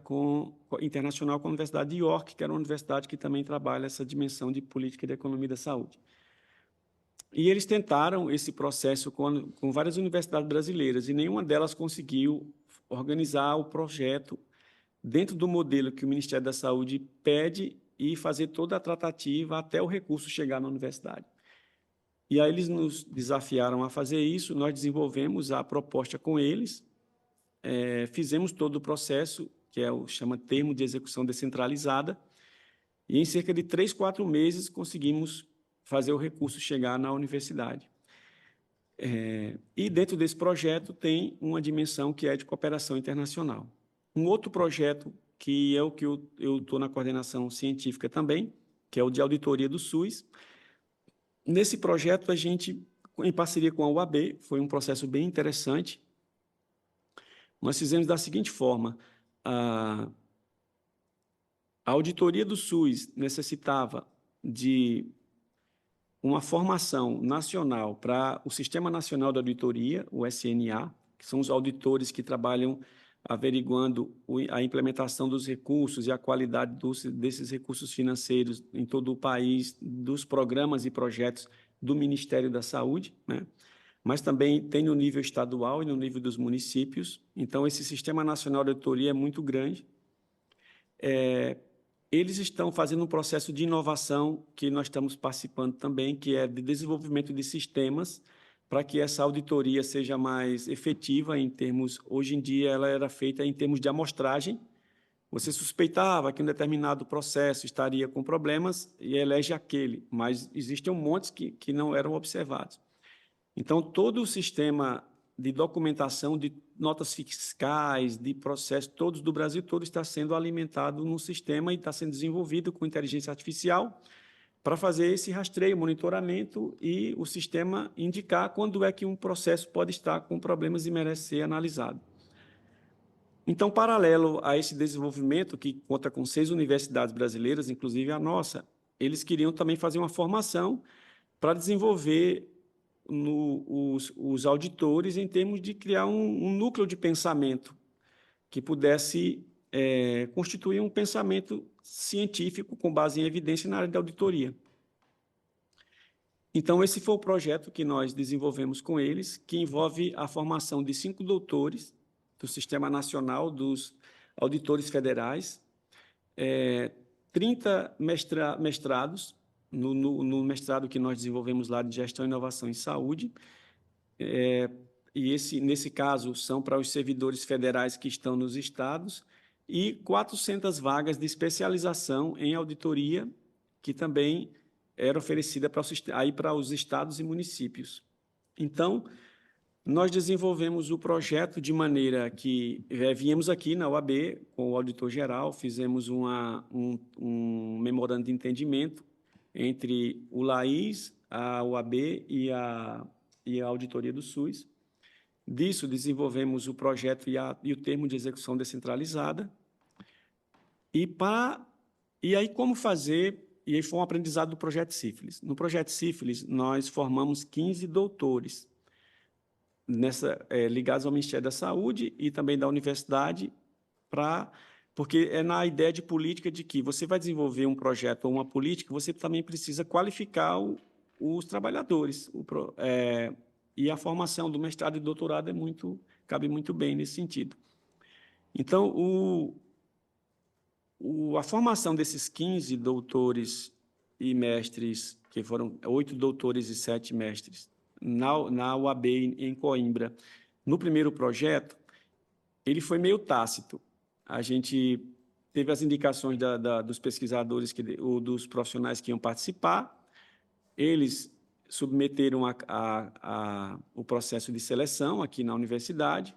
internacional com a Universidade de York, que era uma universidade que também trabalha essa dimensão de política de economia da saúde. E eles tentaram esse processo com várias universidades brasileiras, e nenhuma delas conseguiu organizar o projeto dentro do modelo que o Ministério da Saúde pede e fazer toda a tratativa até o recurso chegar na universidade. E aí eles nos desafiaram a fazer isso, nós desenvolvemos a proposta com eles, fizemos todo o processo, que chama Termo de Execução Descentralizada, e em cerca de 3, 4 meses conseguimos fazer o recurso chegar na universidade. E dentro desse projeto tem uma dimensão que é de cooperação internacional. Um outro projeto, que é o que eu estou na coordenação científica também, que é o de auditoria do SUS. Nesse projeto, a gente, em parceria com a UAB, foi um processo bem interessante. Nós fizemos da seguinte forma: a auditoria do SUS necessitava de uma formação nacional para o Sistema Nacional de Auditoria, o SNA, que são os auditores que trabalham averiguando a implementação dos recursos e a qualidade desses recursos financeiros em todo o país, dos programas e projetos do Ministério da Saúde, né? Mas também tem no nível estadual e no nível dos municípios. Então, esse Sistema Nacional de Auditoria é muito grande. Eles estão fazendo um processo de inovação que nós estamos participando também, que é de desenvolvimento de sistemas para que essa auditoria seja mais efetiva em termos... Hoje em dia, ela era feita em termos de amostragem. Você suspeitava que um determinado processo estaria com problemas e elege aquele, mas existem um monte que não eram observados. Então, todo o sistema de documentação, de notas fiscais, de processos, todos do Brasil todo está sendo alimentado num sistema e está sendo desenvolvido com inteligência artificial para fazer esse rastreio, monitoramento e o sistema indicar quando é que um processo pode estar com problemas e merece ser analisado. Então, paralelo a esse desenvolvimento, que conta com 6 universidades brasileiras, inclusive a nossa, eles queriam também fazer uma formação para desenvolver os auditores em termos de criar um núcleo de pensamento que pudesse constituir um pensamento científico com base em evidência na área de auditoria. Então, esse foi o projeto que nós desenvolvemos com eles, que envolve a formação de 5 doutores do Sistema Nacional dos Auditores Federais, 30 mestrados, no mestrado que nós desenvolvemos lá de Gestão e Inovação em Saúde, e nesse caso são para os servidores federais que estão nos estados, e 400 vagas de especialização em auditoria, que também era oferecida para os estados e municípios. Então, nós desenvolvemos o projeto de maneira que viemos aqui na UAB com o auditor-geral, fizemos um memorando de entendimento entre o LAIS, a UAB e a Auditoria do SUS. Disso, desenvolvemos o projeto e o termo de execução descentralizada. E aí, como fazer... E aí foi um aprendizado do Projeto Sífilis. No Projeto Sífilis, nós formamos 15 doutores ligados ao Ministério da Saúde e também da universidade, porque é na ideia de política de que você vai desenvolver um projeto ou uma política, você também precisa qualificar os trabalhadores. E a formação do mestrado e doutorado cabe muito bem nesse sentido. Então, a formação desses 15 doutores e mestres, que foram 8 doutores e 7 mestres, na UAB em Coimbra, no primeiro projeto, ele foi meio tácito. A gente teve as indicações dos pesquisadores, ou dos profissionais que iam participar, eles submeteram o processo de seleção aqui na universidade.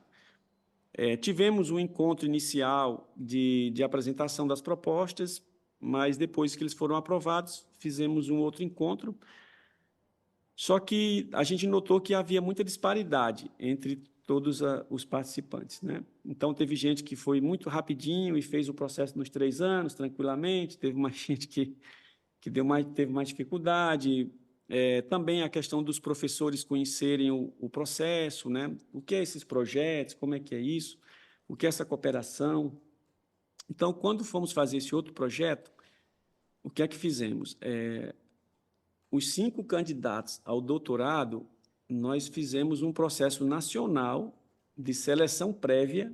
Tivemos um encontro inicial de apresentação das propostas, mas depois que eles foram aprovados, fizemos um outro encontro. Só que a gente notou que havia muita disparidade entre todos os participantes, né? Então, teve gente que foi muito rapidinho e fez o processo nos 3 anos, tranquilamente, teve mais gente que teve mais dificuldade. Também a questão dos professores conhecerem o processo, né? O que é esses projetos, como é que é isso, o que é essa cooperação. Então, quando fomos fazer esse outro projeto, o que é que fizemos? Os 5 candidatos ao doutorado, nós fizemos um processo nacional de seleção prévia,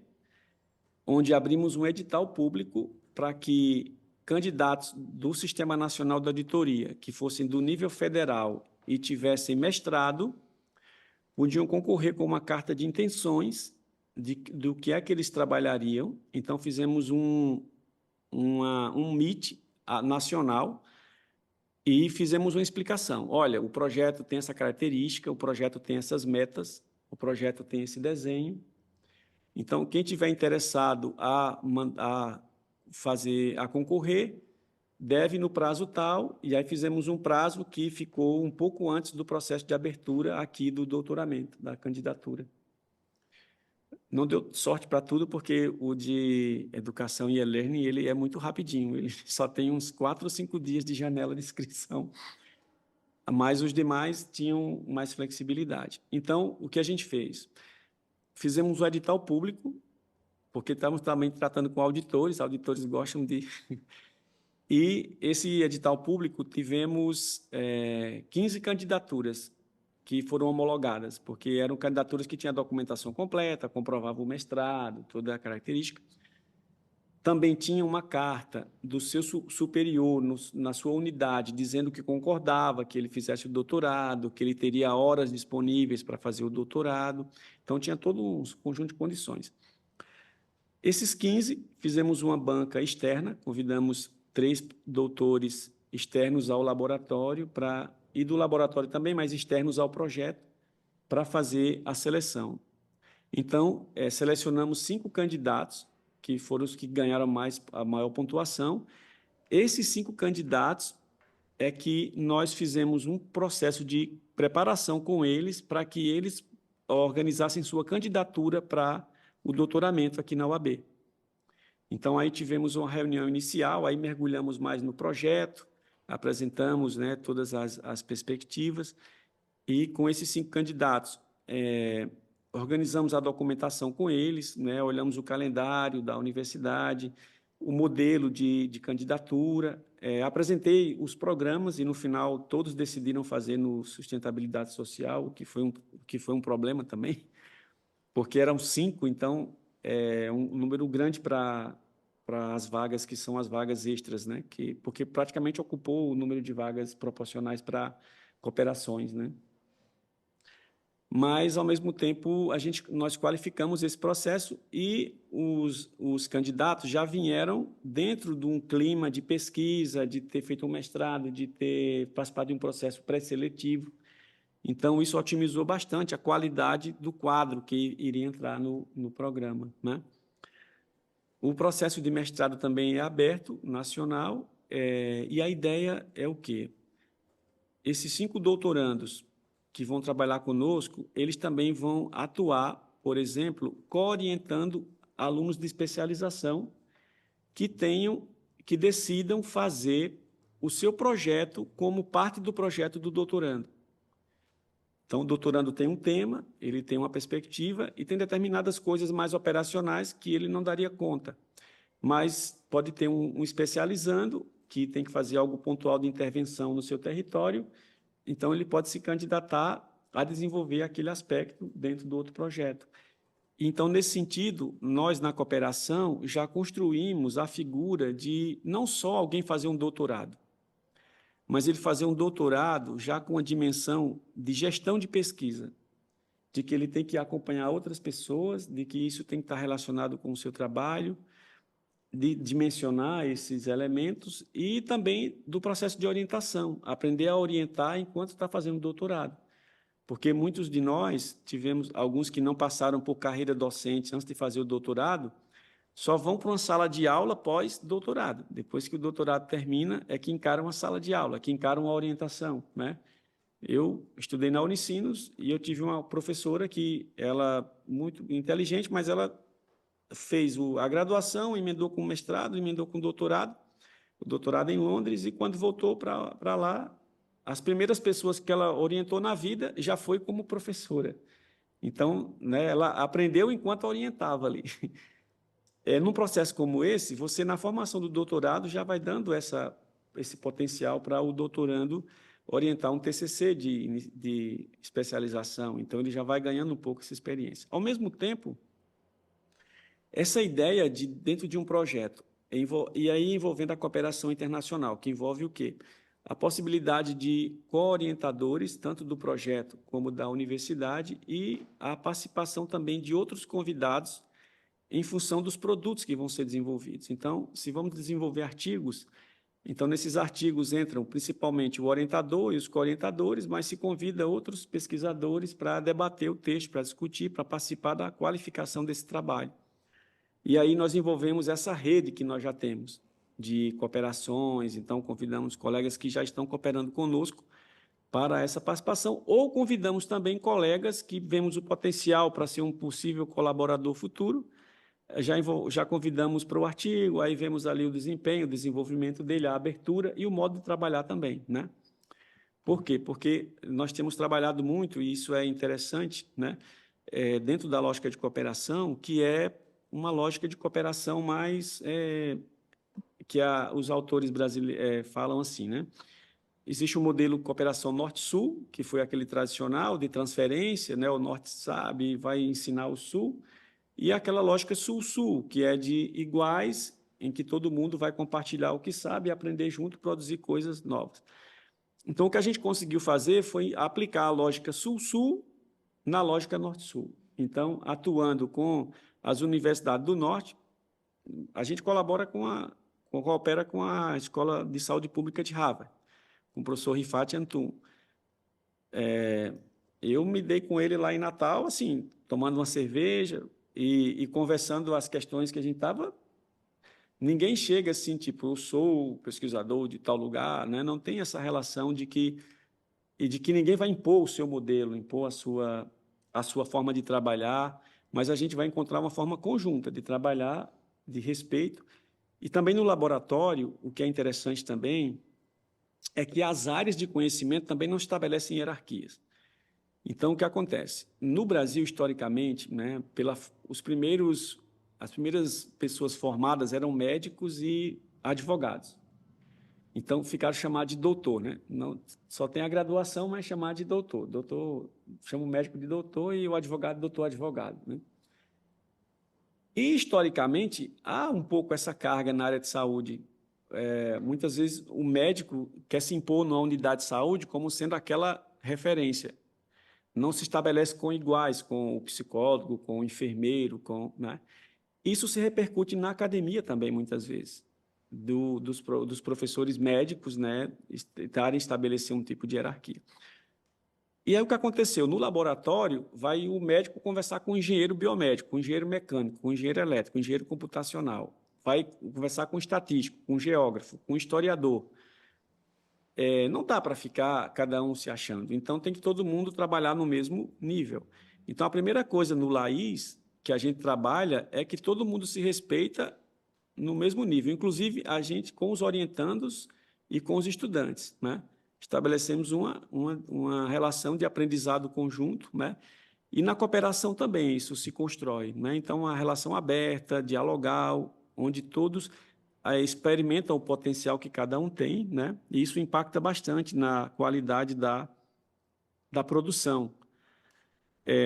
onde abrimos um edital público para que candidatos do Sistema Nacional de Auditoria, que fossem do nível federal e tivessem mestrado, podiam concorrer com uma carta de intenções do que é que eles trabalhariam. Então, fizemos um meet nacional e fizemos uma explicação. Olha, o projeto tem essa característica, o projeto tem essas metas, o projeto tem esse desenho. Então, quem tiver interessado a concorrer, deve no prazo tal, e aí fizemos um prazo que ficou um pouco antes do processo de abertura aqui do doutoramento, da candidatura. Não deu sorte para tudo, porque o de Educação e e-learning, ele é muito rapidinho, ele só tem uns 4 ou 5 dias de janela de inscrição, mas os demais tinham mais flexibilidade. Então, o que a gente fez? Fizemos o edital público, porque estamos também tratando com auditores gostam de... E esse edital público tivemos 15 candidaturas que foram homologadas, porque eram candidaturas que tinham a documentação completa, comprovavam o mestrado, toda a característica. Também tinha uma carta do seu superior na sua unidade, dizendo que concordava que ele fizesse o doutorado, que ele teria horas disponíveis para fazer o doutorado. Então, tinha todo um conjunto de condições. Esses 15, fizemos uma banca externa, convidamos 3 doutores externos ao laboratório, e do laboratório também, mas externos ao projeto, para fazer a seleção. Então, selecionamos 5 candidatos, que foram os que ganharam a maior pontuação. Esses 5 candidatos é que nós fizemos um processo de preparação com eles para que eles organizassem sua candidatura para o doutoramento aqui na UAB. Então, aí tivemos uma reunião inicial, aí mergulhamos mais no projeto, apresentamos, né, todas as perspectivas, e com esses 5 candidatos, organizamos a documentação com eles, né, olhamos o calendário da universidade, o modelo de candidatura, apresentei os programas e, no final, todos decidiram fazer no Sustentabilidade Social, o que foi um problema também, porque eram 5, então, um número grande para as vagas que são as vagas extras, né? Porque praticamente ocupou o número de vagas proporcionais para cooperações, né? Mas, ao mesmo tempo, nós qualificamos esse processo e os candidatos já vieram dentro de um clima de pesquisa, de ter feito um mestrado, de ter participado de um processo pré-seletivo. Então, isso otimizou bastante a qualidade do quadro que iria entrar no programa, né? O processo de mestrado também é aberto, nacional, e a ideia é o quê? Esses 5 doutorandos que vão trabalhar conosco, eles também vão atuar, por exemplo, coorientando alunos de especialização que decidam fazer o seu projeto como parte do projeto do doutorando. Então, o doutorando tem um tema, ele tem uma perspectiva e tem determinadas coisas mais operacionais que ele não daria conta. Mas pode ter um especializando que tem que fazer algo pontual de intervenção no seu território, então ele pode se candidatar a desenvolver aquele aspecto dentro do outro projeto. Então, nesse sentido, nós, na cooperação, já construímos a figura de não só alguém fazer um doutorado, mas ele fazer um doutorado já com a dimensão de gestão de pesquisa, de que ele tem que acompanhar outras pessoas, de que isso tem que estar relacionado com o seu trabalho, de dimensionar esses elementos e também do processo de orientação, aprender a orientar enquanto está fazendo doutorado. Porque muitos de nós tivemos, alguns que não passaram por carreira docente antes de fazer o doutorado, só vão para uma sala de aula pós-doutorado. Depois que o doutorado termina, é que encaram a sala de aula, que encaram a orientação, né? Eu estudei na Unicinos e eu tive uma professora que ela muito inteligente, mas ela fez a graduação, emendou com o mestrado, emendou com o doutorado em Londres, e quando voltou para lá, as primeiras pessoas que ela orientou na vida já foi como professora. Então, né, ela aprendeu enquanto orientava ali. Num processo como esse, você, na formação do doutorado, já vai dando esse potencial para o doutorando orientar um TCC de especialização. Então, ele já vai ganhando um pouco essa experiência. Ao mesmo tempo, essa ideia de dentro de um projeto, e aí envolvendo a cooperação internacional, que envolve o quê? A possibilidade de co-orientadores, tanto do projeto como da universidade, e a participação também de outros convidados em função dos produtos que vão ser desenvolvidos. Então, se vamos desenvolver artigos, então, nesses artigos entram principalmente o orientador e os co-orientadores, mas se convida outros pesquisadores para debater o texto, para discutir, para participar da qualificação desse trabalho. E aí nós envolvemos essa rede que nós já temos de cooperações, então convidamos colegas que já estão cooperando conosco para essa participação, ou convidamos também colegas que vemos o potencial para ser um possível colaborador futuro, já convidamos para o artigo, aí vemos ali o desempenho, o desenvolvimento dele, a abertura e o modo de trabalhar também, né? Por quê? Porque nós temos trabalhado muito, e isso é interessante, né? Dentro da lógica de cooperação, que é uma lógica de cooperação mais que os autores brasileiros falam assim, né? Existe o modelo cooperação Norte-Sul, que foi aquele tradicional de transferência, né? O Norte sabe e vai ensinar o Sul, e aquela lógica Sul-Sul, que é de iguais, em que todo mundo vai compartilhar o que sabe e aprender junto, produzir coisas novas. Então, o que a gente conseguiu fazer foi aplicar a lógica Sul-Sul na lógica Norte-Sul. Então, atuando com as universidades do Norte, a gente coopera com a Escola de Saúde Pública de Harvard, com o professor Rifat Antum. Eu me dei com ele lá em Natal, assim, tomando uma cerveja e conversando as questões que a gente estava. Ninguém chega assim, tipo, eu sou pesquisador de tal lugar, né? Não tem essa relação de que ninguém vai impor o seu modelo, impor a sua forma de trabalhar, mas a gente vai encontrar uma forma conjunta de trabalhar, de respeito. E também no laboratório, o que é interessante também é que as áreas de conhecimento também não estabelecem hierarquias. Então, o que acontece? No Brasil, historicamente, né, as primeiras pessoas formadas eram médicos e advogados. Então, ficaram chamados de doutor, né? Não, só tem a graduação, mas chamado de doutor. Doutor, chama o médico de doutor e o advogado de doutor-advogado, né? E, historicamente, há um pouco essa carga na área de saúde. Muitas vezes, o médico quer se impor numa unidade de saúde como sendo aquela referência. Não se estabelece com iguais, com o psicólogo, com o enfermeiro, né? Isso se repercute na academia também, muitas vezes, dos professores médicos, né, tentarem estabelecer um tipo de hierarquia. E aí o que aconteceu? No laboratório, vai o médico conversar com o engenheiro biomédico, com o engenheiro mecânico, com o engenheiro elétrico, com o engenheiro computacional, vai conversar com o estatístico, com o geógrafo, com o historiador. Não dá para ficar cada um se achando, então tem que todo mundo trabalhar no mesmo nível. Então, a primeira coisa no LAIS que a gente trabalha é que todo mundo se respeita no mesmo nível, inclusive a gente com os orientandos e com os estudantes, né? Estabelecemos uma relação de aprendizado conjunto, né? E na cooperação também isso se constrói, né? Então, a relação aberta, dialogal, onde todos experimentam o potencial que cada um tem, né? E isso impacta bastante na qualidade da produção.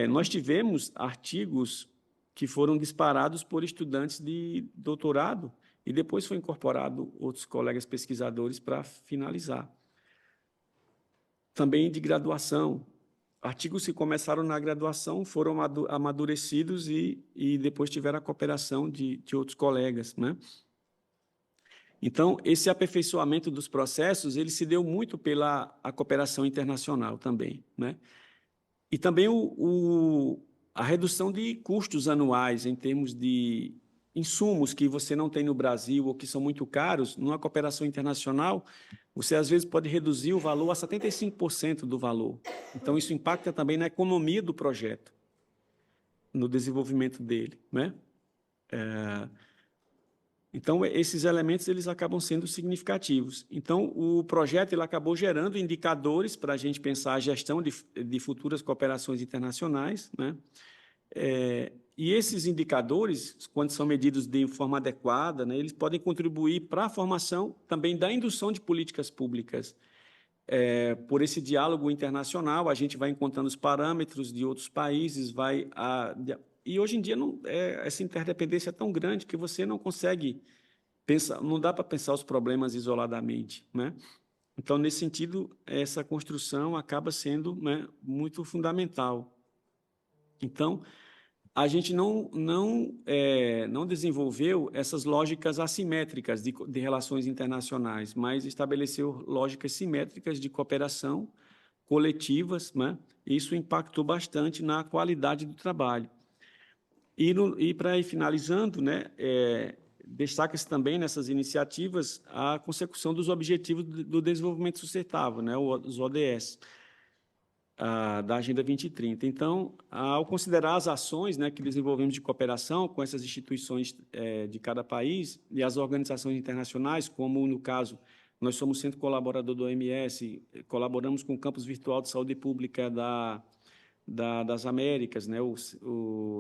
Nós tivemos artigos que foram disparados por estudantes de doutorado e depois foi incorporado outros colegas pesquisadores para finalizar. Também de graduação. Artigos que começaram na graduação foram amadurecidos e depois tiveram a cooperação de outros colegas, né? Então, esse aperfeiçoamento dos processos, ele se deu muito pela a cooperação internacional também, né? E também a redução de custos anuais em termos de insumos que você não tem no Brasil ou que são muito caros, numa cooperação internacional, você às vezes pode reduzir o valor a 75% do valor. Então, isso impacta também na economia do projeto, no desenvolvimento dele, né? Então, esses elementos eles acabam sendo significativos. Então, o projeto ele acabou gerando indicadores para a gente pensar a gestão de futuras cooperações internacionais, né? E esses indicadores, quando são medidos de forma adequada, né, eles podem contribuir para a formação também da indução de políticas públicas. Por esse diálogo internacional, a gente vai encontrando os parâmetros de outros países, e hoje em dia essa interdependência é tão grande que você não consegue pensar, não dá para pensar os problemas isoladamente, né? Então, nesse sentido, essa construção acaba sendo, né, muito fundamental. Então, a gente não desenvolveu essas lógicas assimétricas de relações internacionais, mas estabeleceu lógicas simétricas de cooperação coletivas, né? Isso impactou bastante na qualidade do trabalho. E para ir finalizando, né, destaca-se também nessas iniciativas a consecução dos Objetivos do Desenvolvimento Sustentável, né, os ODS, da Agenda 2030. Então, ao considerar as ações, né, que desenvolvemos de cooperação com essas instituições de cada país e as organizações internacionais, como no caso, nós somos centro colaborador do OMS, colaboramos com o Campus Virtual de Saúde Pública das Américas, né,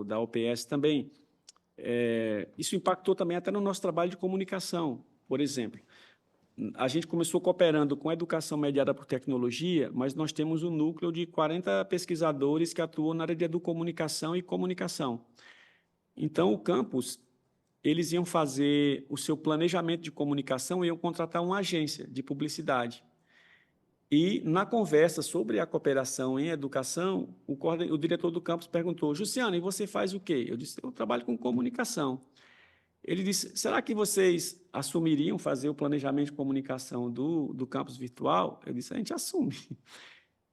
da OPS também. Isso impactou também até no nosso trabalho de comunicação. Por exemplo, a gente começou cooperando com a educação mediada por tecnologia, mas nós temos um núcleo de 40 pesquisadores que atuam na área de educomunicação e comunicação. Então, o campus, eles iam fazer o seu planejamento de comunicação e iam contratar uma agência de publicidade. E, na conversa sobre a cooperação em educação, o diretor do campus perguntou: Jussiano, e você faz o quê? Eu disse: eu trabalho com comunicação. Ele disse: será que vocês assumiriam fazer o planejamento de comunicação do campus virtual? Eu disse: a gente assume.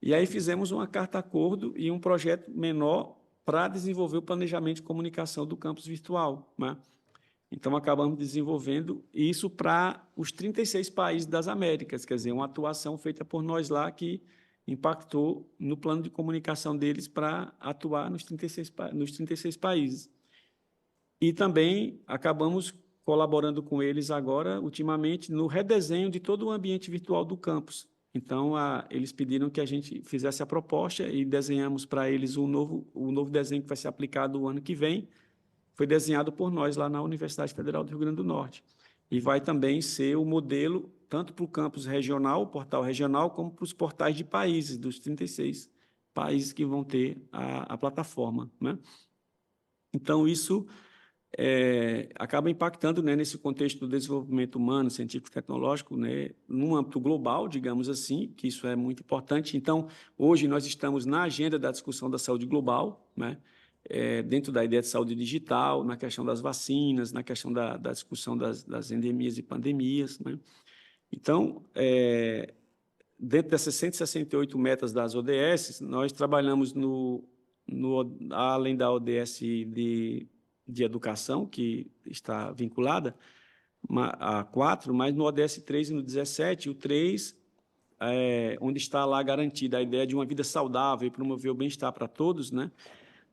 E aí fizemos uma carta-acordo e um projeto menor para desenvolver o planejamento de comunicação do campus virtual, né? Então, acabamos desenvolvendo isso para os 36 países das Américas, quer dizer, uma atuação feita por nós lá que impactou no plano de comunicação deles para atuar nos 36 países. E também acabamos colaborando com eles agora, ultimamente, no redesenho de todo o ambiente virtual do campus. Então, eles pediram que a gente fizesse a proposta e desenhamos para eles o novo desenho que vai ser aplicado o ano que vem. Foi desenhado por nós lá na Universidade Federal do Rio Grande do Norte. E vai também ser o modelo tanto para o campus regional, o portal regional, como para os portais de países, dos 36 países que vão ter a plataforma, né? Então, isso acaba impactando, né, nesse contexto do desenvolvimento humano, científico e tecnológico, né, num âmbito global, digamos assim, que isso é muito importante. Então, hoje nós estamos na agenda da discussão da saúde global, né, dentro da ideia de saúde digital, na questão das vacinas, na questão da discussão das endemias e pandemias, né. Então, dentro dessas 168 metas das ODS, nós trabalhamos além da ODS de educação, que está vinculada a 4, mas no ODS 3 e no 17, o 3, onde está lá garantida a ideia de uma vida saudável e promover o bem-estar para todos, né?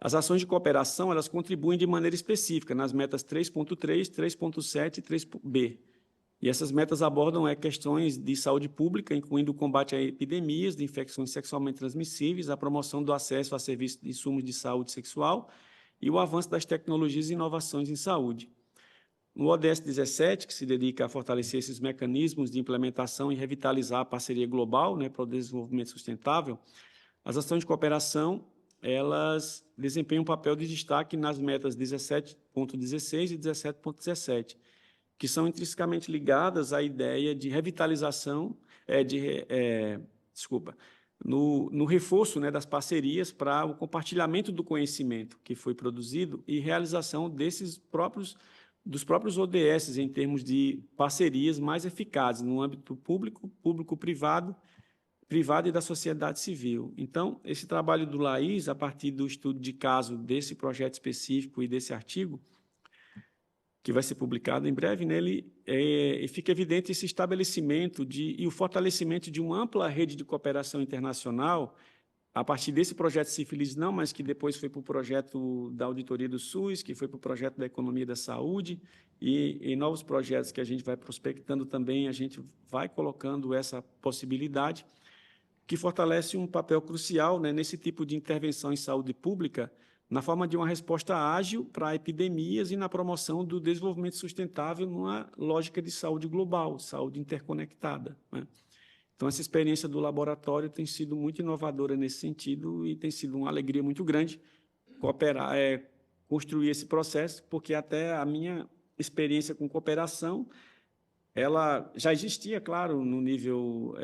As ações de cooperação, elas contribuem de maneira específica nas metas 3.3, 3.7 e 3B. E essas metas abordam questões de saúde pública, incluindo o combate a epidemias de infecções sexualmente transmissíveis, a promoção do acesso a serviços de insumos de saúde sexual e o avanço das tecnologias e inovações em saúde. No ODS 17, que se dedica a fortalecer esses mecanismos de implementação e revitalizar a parceria global, né, para o desenvolvimento sustentável, as ações de cooperação, elas desempenham um papel de destaque nas metas 17.16 e 17.17, que são intrinsecamente ligadas à ideia de revitalização, no reforço, né, das parcerias para o compartilhamento do conhecimento que foi produzido e realização dos próprios ODS em termos de parcerias mais eficazes no âmbito público, público-privado, privado e da sociedade civil. Então, esse trabalho do Laís, a partir do estudo de caso desse projeto específico e desse artigo, que vai ser publicado em breve, nele fica evidente esse estabelecimento e o fortalecimento de uma ampla rede de cooperação internacional, a partir desse projeto Sífilis Não, mas que depois foi para o projeto da auditoria do SUS, que foi para o projeto da economia da saúde, e em novos projetos que a gente vai prospectando também, a gente vai colocando essa possibilidade, que fortalece um papel crucial, né, nesse tipo de intervenção em saúde pública, na forma de uma resposta ágil para epidemias e na promoção do desenvolvimento sustentável numa lógica de saúde global, saúde interconectada, né? Então, essa experiência do laboratório tem sido muito inovadora nesse sentido e tem sido uma alegria muito grande cooperar, construir esse processo, porque até a minha experiência com cooperação, ela já existia, claro, no nível...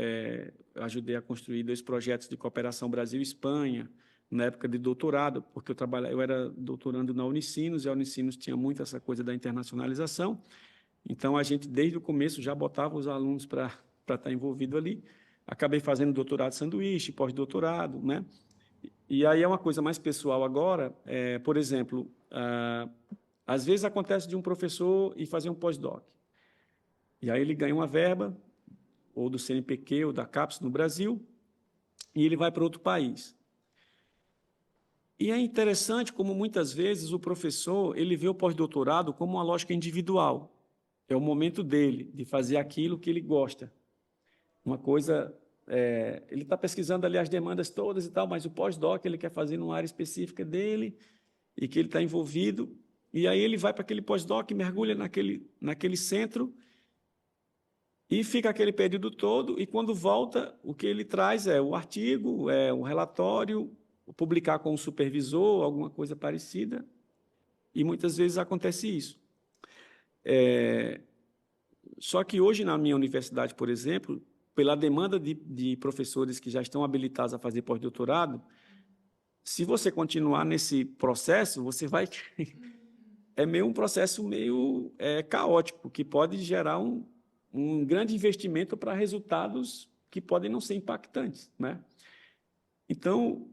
eu ajudei a construir 2 projetos de cooperação Brasil e Espanha, na época de doutorado, porque eu era doutorando na Unicinos, e a Unicinos tinha muito essa coisa da internacionalização. Então, a gente, desde o começo, já botava os alunos para estar envolvido ali. Acabei fazendo doutorado sanduíche, pós-doutorado, né? E aí é uma coisa mais pessoal agora, por exemplo, às vezes acontece de um professor ir fazer um pós-doc. E aí ele ganha uma verba, ou do CNPq, ou da CAPES no Brasil, e ele vai para outro país. E é interessante como, muitas vezes, o professor ele vê o pós-doutorado como uma lógica individual. É o momento dele, de fazer aquilo que ele gosta. Uma coisa... ele está pesquisando ali as demandas todas e tal, mas o pós-doc ele quer fazer numa área específica dele e que ele está envolvido, e aí ele vai para aquele pós-doc, mergulha naquele centro e fica aquele período todo, e quando volta, o que ele traz é o artigo, é um relatório, publicar com o supervisor, alguma coisa parecida, e muitas vezes acontece isso. Só que hoje, na minha universidade, por exemplo, pela demanda de professores que já estão habilitados a fazer pós-doutorado, se você continuar nesse processo, você vai... É meio um processo meio caótico, que pode gerar um grande investimento para resultados que podem não ser impactantes, né? Então,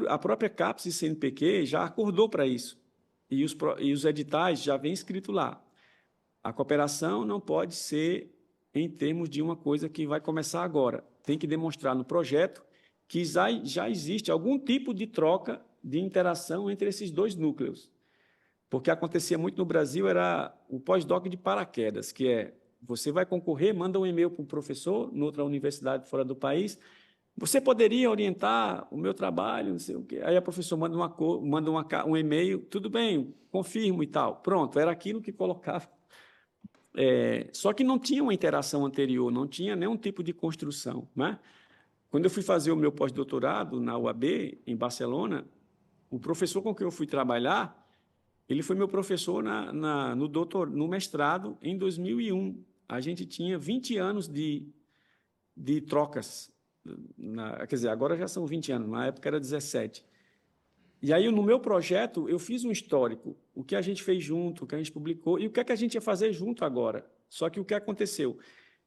a própria CAPES e CNPq já acordou para isso, e os editais já vem escrito lá. A cooperação não pode ser em termos de uma coisa que vai começar agora. Tem que demonstrar no projeto que já existe algum tipo de troca, de interação entre esses dois núcleos. Porque acontecia muito no Brasil, era o pós-doc de paraquedas, que é, você vai concorrer, manda um e-mail para o professor, noutra universidade fora do país, você poderia orientar o meu trabalho, não sei o quê. Aí a professora manda um e-mail, tudo bem, confirmo e tal. Pronto, era aquilo que colocava. Só que não tinha uma interação anterior, não tinha nenhum tipo de construção, né? Quando eu fui fazer o meu pós-doutorado na UAB, em Barcelona, o professor com quem eu fui trabalhar, ele foi meu professor no mestrado em 2001. A gente tinha 20 anos de trocas. Quer dizer, agora já são 20 anos, na época era 17. E aí, no meu projeto, eu fiz um histórico, o que a gente fez junto, o que a gente publicou, e o que é que a gente ia fazer junto agora. Só que o que aconteceu?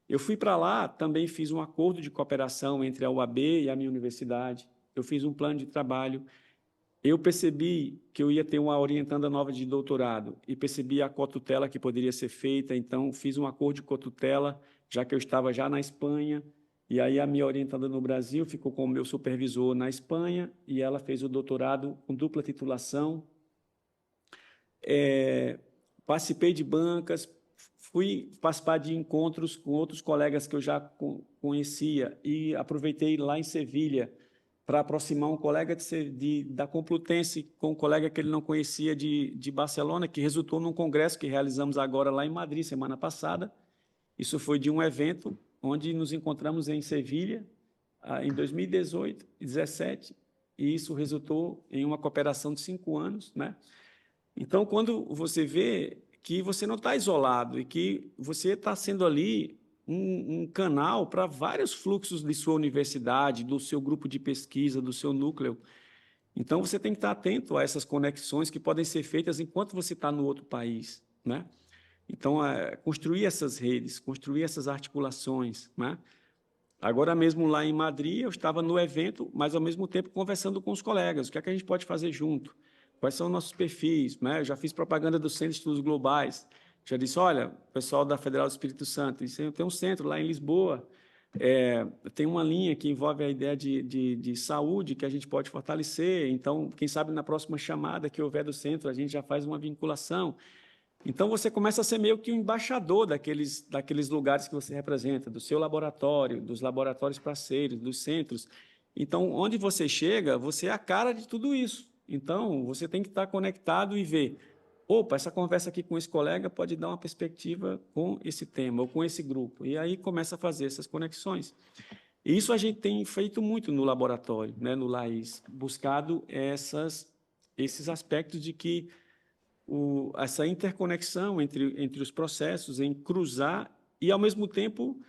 Eu fui para lá, também fiz um acordo de cooperação entre a UAB e a minha universidade, eu fiz um plano de trabalho, eu percebi que eu ia ter uma orientanda nova de doutorado e percebi a cotutela que poderia ser feita, então fiz um acordo de cotutela, já que eu estava já na Espanha, e aí a minha orientanda no Brasil ficou com o meu supervisor na Espanha e ela fez o doutorado com dupla titulação. Participei de bancas, fui participar de encontros com outros colegas que eu já conhecia e aproveitei lá em Sevilha para aproximar um colega da Complutense com um colega que ele não conhecia de Barcelona, que resultou num congresso que realizamos agora lá em Madrid, semana passada. Isso foi de um evento onde nos encontramos em Sevilha, em 2018 e 2017, e isso resultou em uma cooperação de 5 anos, né? Então, quando você vê que você não está isolado e que você está sendo ali um canal para vários fluxos de sua universidade, do seu grupo de pesquisa, do seu núcleo. Então, você tem que estar atento a essas conexões que podem ser feitas enquanto você está no outro país, né? Então, construir essas redes, construir essas articulações, né? Agora mesmo lá em Madrid, eu estava no evento, mas ao mesmo tempo conversando com os colegas, o que é que a gente pode fazer junto? Quais são os nossos perfis, né? Eu já fiz propaganda do Centro de Estudos Globais, já disse, olha, pessoal da Federal do Espírito Santo, tem um centro lá em Lisboa, tem uma linha que envolve a ideia de saúde que a gente pode fortalecer, então, quem sabe na próxima chamada que houver do centro, a gente já faz uma vinculação. Então, você começa a ser meio que o embaixador daqueles lugares que você representa, do seu laboratório, dos laboratórios parceiros, dos centros. Então, onde você chega, você é a cara de tudo isso. Então, você tem que estar conectado e ver, opa, essa conversa aqui com esse colega pode dar uma perspectiva com esse tema ou com esse grupo. E aí começa a fazer essas conexões. E isso a gente tem feito muito no laboratório, né, no LAIS, buscado esses aspectos de que essa interconexão entre os processos, em cruzar e, ao mesmo tempo,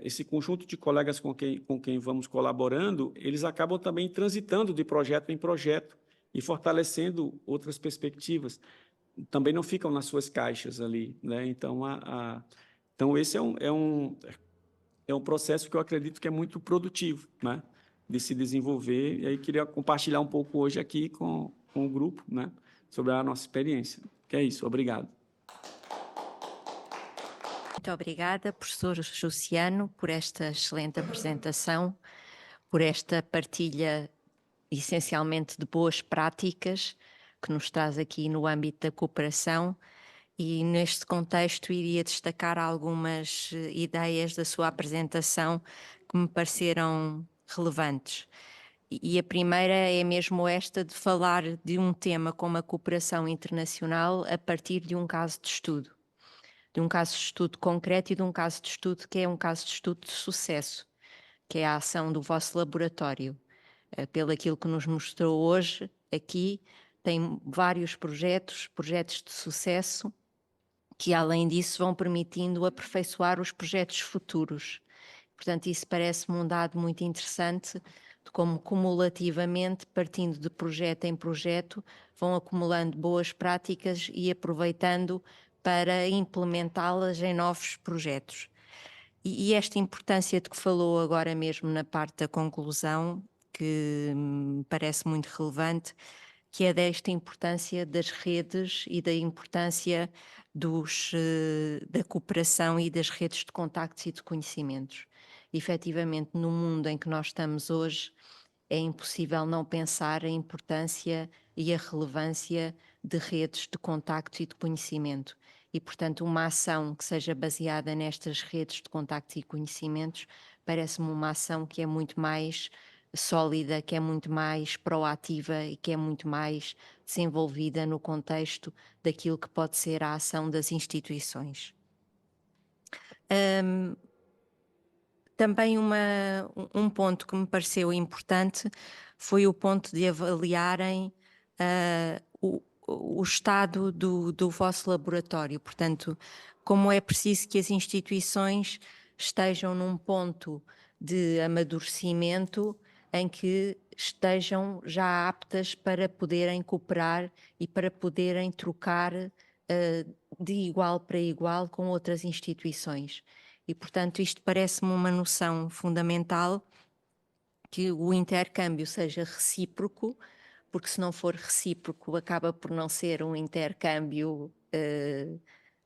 esse conjunto de colegas com quem vamos colaborando, eles acabam também transitando de projeto em projeto e fortalecendo outras perspectivas. Também não ficam nas suas caixas ali, né? Então, então esse é um processo que eu acredito que é muito produtivo, né? De se desenvolver. E aí queria compartilhar um pouco hoje aqui com o grupo, né? Sobre a nossa experiência. Que é isso, obrigado. Muito obrigada, professor Jussiano, por esta excelente apresentação, por esta partilha essencialmente de boas práticas que nos traz aqui no âmbito da cooperação, e neste contexto iria destacar algumas ideias da sua apresentação que me pareceram relevantes. E a primeira é mesmo esta de falar de um tema como a cooperação internacional a partir de um caso de estudo. De um caso de estudo concreto e de um caso de estudo que é um caso de estudo de sucesso, que é a ação do vosso laboratório. Pelo aquilo que nos mostrou hoje aqui, tem vários projetos de sucesso, que além disso vão permitindo aperfeiçoar os projetos futuros. Portanto, isso parece-me um dado muito interessante de como cumulativamente, partindo de projeto em projeto, vão acumulando boas práticas e aproveitando para implementá-las em novos projetos. E esta importância de que falou agora mesmo na parte da conclusão, que me parece muito relevante, que é desta importância das redes e da importância da cooperação e das redes de contactos e de conhecimentos. Efetivamente, no mundo em que nós estamos hoje, é impossível não pensar a importância e a relevância de redes de contacto e de conhecimento. E, portanto, uma ação que seja baseada nestas redes de contactos e conhecimentos parece-me uma ação que é muito mais sólida, que é muito mais proativa e que é muito mais desenvolvida no contexto daquilo que pode ser a ação das instituições. Também um ponto que me pareceu importante foi o ponto de avaliarem o estado do vosso laboratório. Portanto, como é preciso que as instituições estejam num ponto de amadurecimento em que estejam já aptas para poderem cooperar e para poderem trocar de igual para igual com outras instituições. E, portanto, isto parece-me uma noção fundamental, que o intercâmbio seja recíproco, porque se não for recíproco acaba por não ser um intercâmbio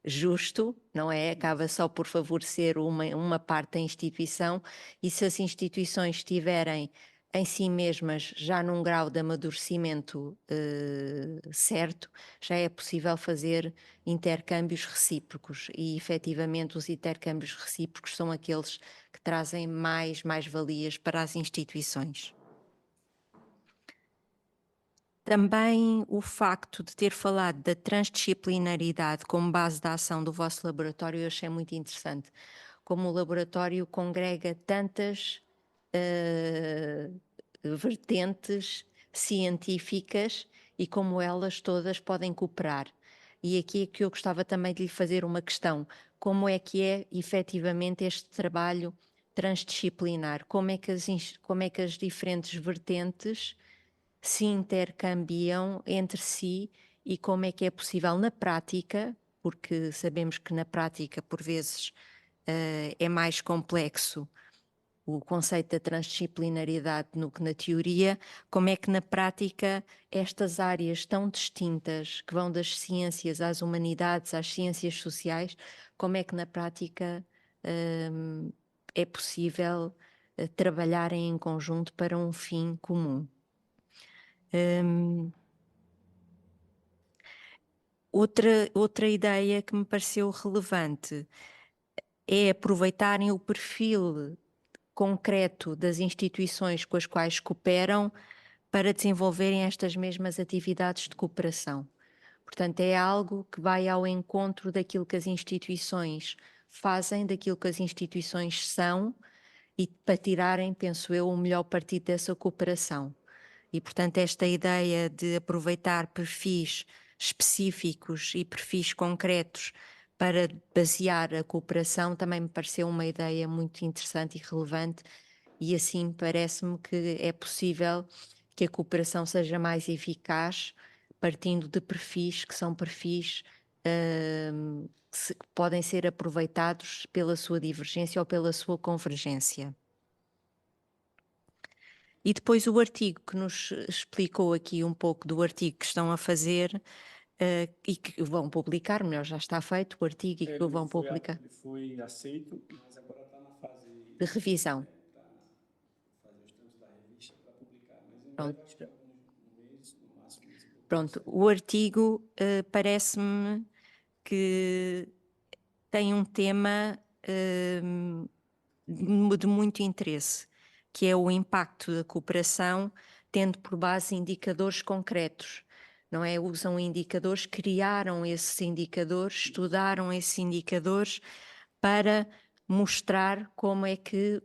justo, não é? Acaba só por favorecer uma parte da instituição, e se as instituições estiverem em si mesmas já num grau de amadurecimento certo, já é possível fazer intercâmbios recíprocos, e efetivamente os intercâmbios recíprocos são aqueles que trazem mais valias para as instituições. Também o facto de ter falado da transdisciplinaridade como base da ação do vosso laboratório eu achei muito interessante. Como o laboratório congrega tantas vertentes científicas e como elas todas podem cooperar. E aqui é que eu gostava também de lhe fazer uma questão. Como é que é efetivamente este trabalho transdisciplinar? Como é que as diferentes vertentes se intercambiam entre si e como é que é possível na prática, porque sabemos que na prática por vezes é mais complexo o conceito da transdisciplinaridade do que na teoria, como é que na prática estas áreas tão distintas que vão das ciências às humanidades, às ciências sociais, como é que na prática é possível trabalharem em conjunto para um fim comum. Outra ideia que me pareceu relevante é aproveitarem o perfil concreto das instituições com as quais cooperam para desenvolverem estas mesmas atividades de cooperação. Portanto, é algo que vai ao encontro daquilo que as instituições fazem, daquilo que as instituições são, e para tirarem, penso eu, o melhor partido dessa cooperação. E, portanto, esta ideia de aproveitar perfis específicos e perfis concretos para basear a cooperação também me pareceu uma ideia muito interessante e relevante, e assim parece-me que é possível que a cooperação seja mais eficaz partindo de perfis que são perfis que podem ser aproveitados pela sua divergência ou pela sua convergência. E depois o artigo que nos explicou aqui um pouco do artigo que estão a fazer e que vão publicar, melhor, já está feito o artigo e que o vão publicar. Ele foi aceito, mas agora está na fase De revisão. Para fazer os trâmites da revista para publicar, mas em Pronto. breve, acho que algum mês, no máximo, mês e pouco. Pronto, o artigo parece-me que tem um tema de muito interesse, que é o impacto da cooperação, tendo por base indicadores concretos, não é? Usam indicadores, criaram esses indicadores, estudaram esses indicadores para mostrar como é que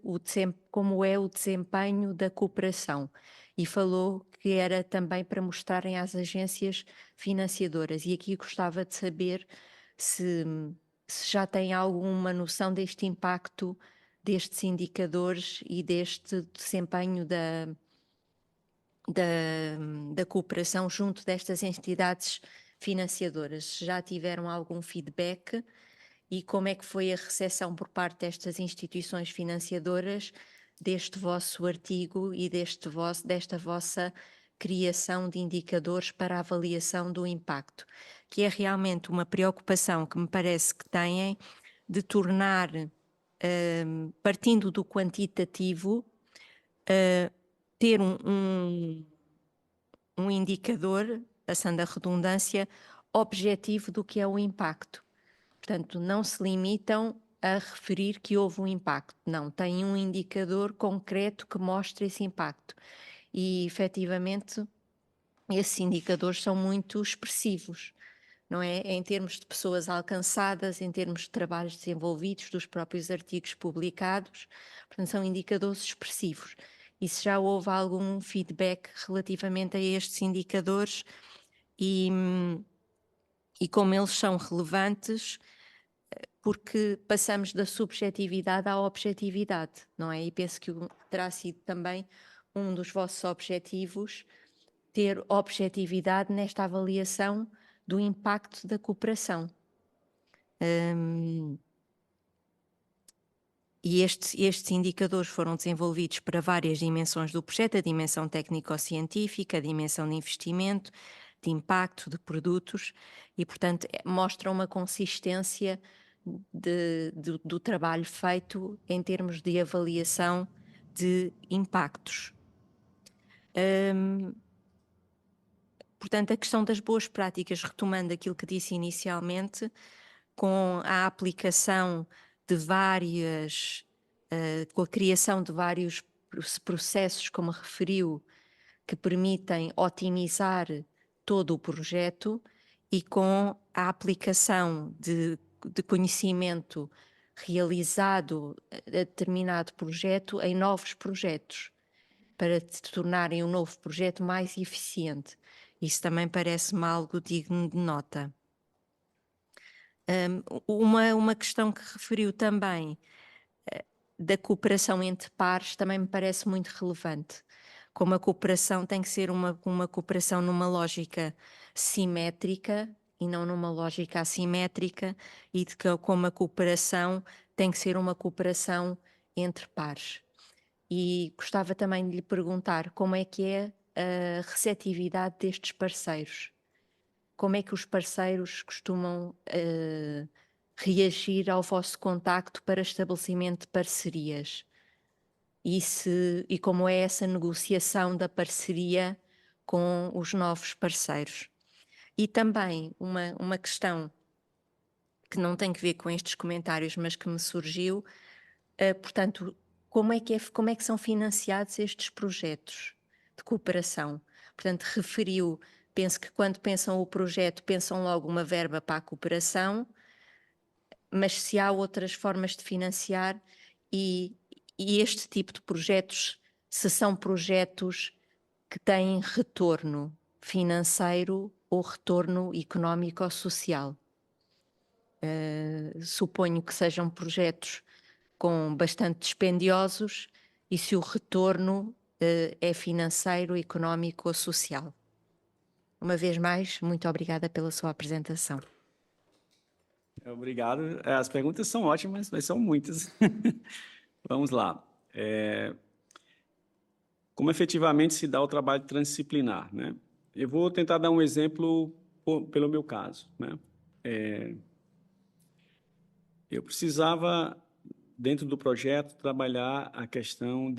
como é o desempenho da cooperação. E falou que era também para mostrarem às agências financiadoras. E aqui gostava de saber se já tem alguma noção deste impacto destes indicadores e deste desempenho da cooperação junto destas entidades financiadoras. Já tiveram algum feedback e como é que foi a recepção por parte destas instituições financiadoras deste vosso artigo e desta vossa criação de indicadores para a avaliação do impacto, que é realmente uma preocupação que me parece que têm de tornar, partindo do quantitativo, ter um indicador, passando a redundância, objetivo do que é o impacto. Portanto, não se limitam a referir que houve um impacto, não, têm um indicador concreto que mostra esse impacto. E, efetivamente, esses indicadores são muito expressivos, não é? Em termos de pessoas alcançadas, em termos de trabalhos desenvolvidos, dos próprios artigos publicados, portanto, são indicadores expressivos. E se já houve algum feedback relativamente a estes indicadores e como eles são relevantes, porque passamos da subjetividade à objetividade, não é? E penso que terá sido também um dos vossos objetivos ter objetividade nesta avaliação do impacto da cooperação. E estes indicadores foram desenvolvidos para várias dimensões do projeto, a dimensão técnico-científica, a dimensão de investimento, de impacto, de produtos, e, portanto, mostram uma consistência do trabalho feito em termos de avaliação de impactos. Portanto, a questão das boas práticas, retomando aquilo que disse inicialmente, com a aplicação de com a criação de vários processos, como referiu, que permitem otimizar todo o projeto e com a aplicação de conhecimento realizado a determinado projeto em novos projetos, para tornarem um novo projeto mais eficiente. Isso também parece-me algo digno de nota. Uma questão que referiu também da cooperação entre pares também me parece muito relevante. Como a cooperação tem que ser uma cooperação numa lógica simétrica e não numa lógica assimétrica, e de que como a cooperação tem que ser uma cooperação entre pares. E gostava também de lhe perguntar como é que é a receptividade destes parceiros. Como é que os parceiros costumam reagir ao vosso contacto para estabelecimento de parcerias? E como é essa negociação da parceria com os novos parceiros? E também uma questão que não tem que ver com estes comentários, mas que me surgiu, portanto, como é que são financiados estes projetos de cooperação? Portanto, referiu, penso que quando pensam o projeto, pensam logo uma verba para a cooperação, mas se há outras formas de financiar e este tipo de projetos, se são projetos que têm retorno financeiro ou retorno económico ou social. Suponho que sejam projetos com bastante dispendiosos e se o retorno é financeiro, económico ou social. Uma vez mais, muito obrigada pela sua apresentação. Obrigado. As perguntas são ótimas, mas são muitas. Vamos lá. Como efetivamente se dá o trabalho transdisciplinar, né? Eu vou tentar dar um exemplo pelo meu caso, né? Eu precisava, dentro do projeto, trabalhar a questão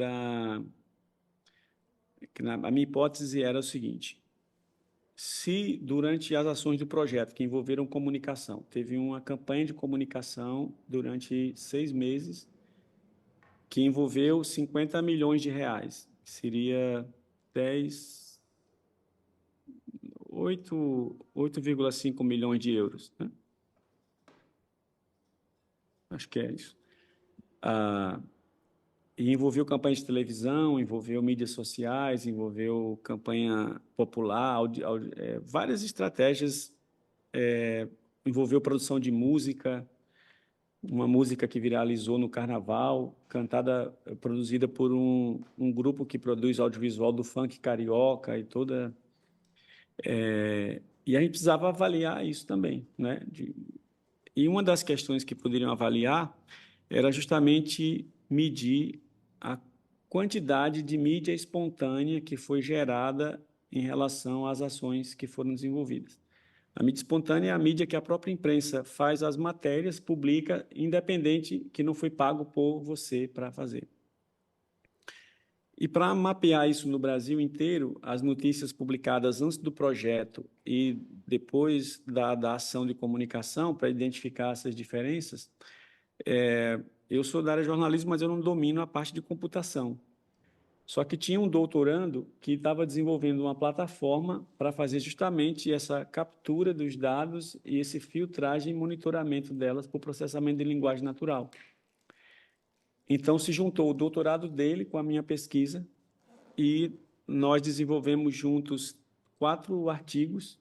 a minha hipótese era o seguinte: se durante as ações do projeto que envolveram comunicação, teve uma campanha de comunicação durante 6 meses, que envolveu 50 milhões de reais, que seria 8,5 milhões de euros, né? Acho que é isso. E envolveu campanha de televisão, envolveu mídias sociais, envolveu campanha popular, várias estratégias, envolveu produção de música, uma música que viralizou no Carnaval, produzida por um grupo que produz audiovisual do funk carioca e toda... e a gente precisava avaliar isso também, né? E uma das questões que poderiam avaliar era justamente medir a quantidade de mídia espontânea que foi gerada em relação às ações que foram desenvolvidas. A mídia espontânea é a mídia que a própria imprensa faz as matérias, publica, independente, que não foi pago por você para fazer. E para mapear isso no Brasil inteiro, as notícias publicadas antes do projeto e depois da ação de comunicação, para identificar essas diferenças, eu sou da área de jornalismo, mas eu não domino a parte de computação. Só que tinha um doutorando que estava desenvolvendo uma plataforma para fazer justamente essa captura dos dados e esse filtragem e monitoramento delas por processamento de linguagem natural. Então, se juntou o doutorado dele com a minha pesquisa e nós desenvolvemos juntos 4 artigos,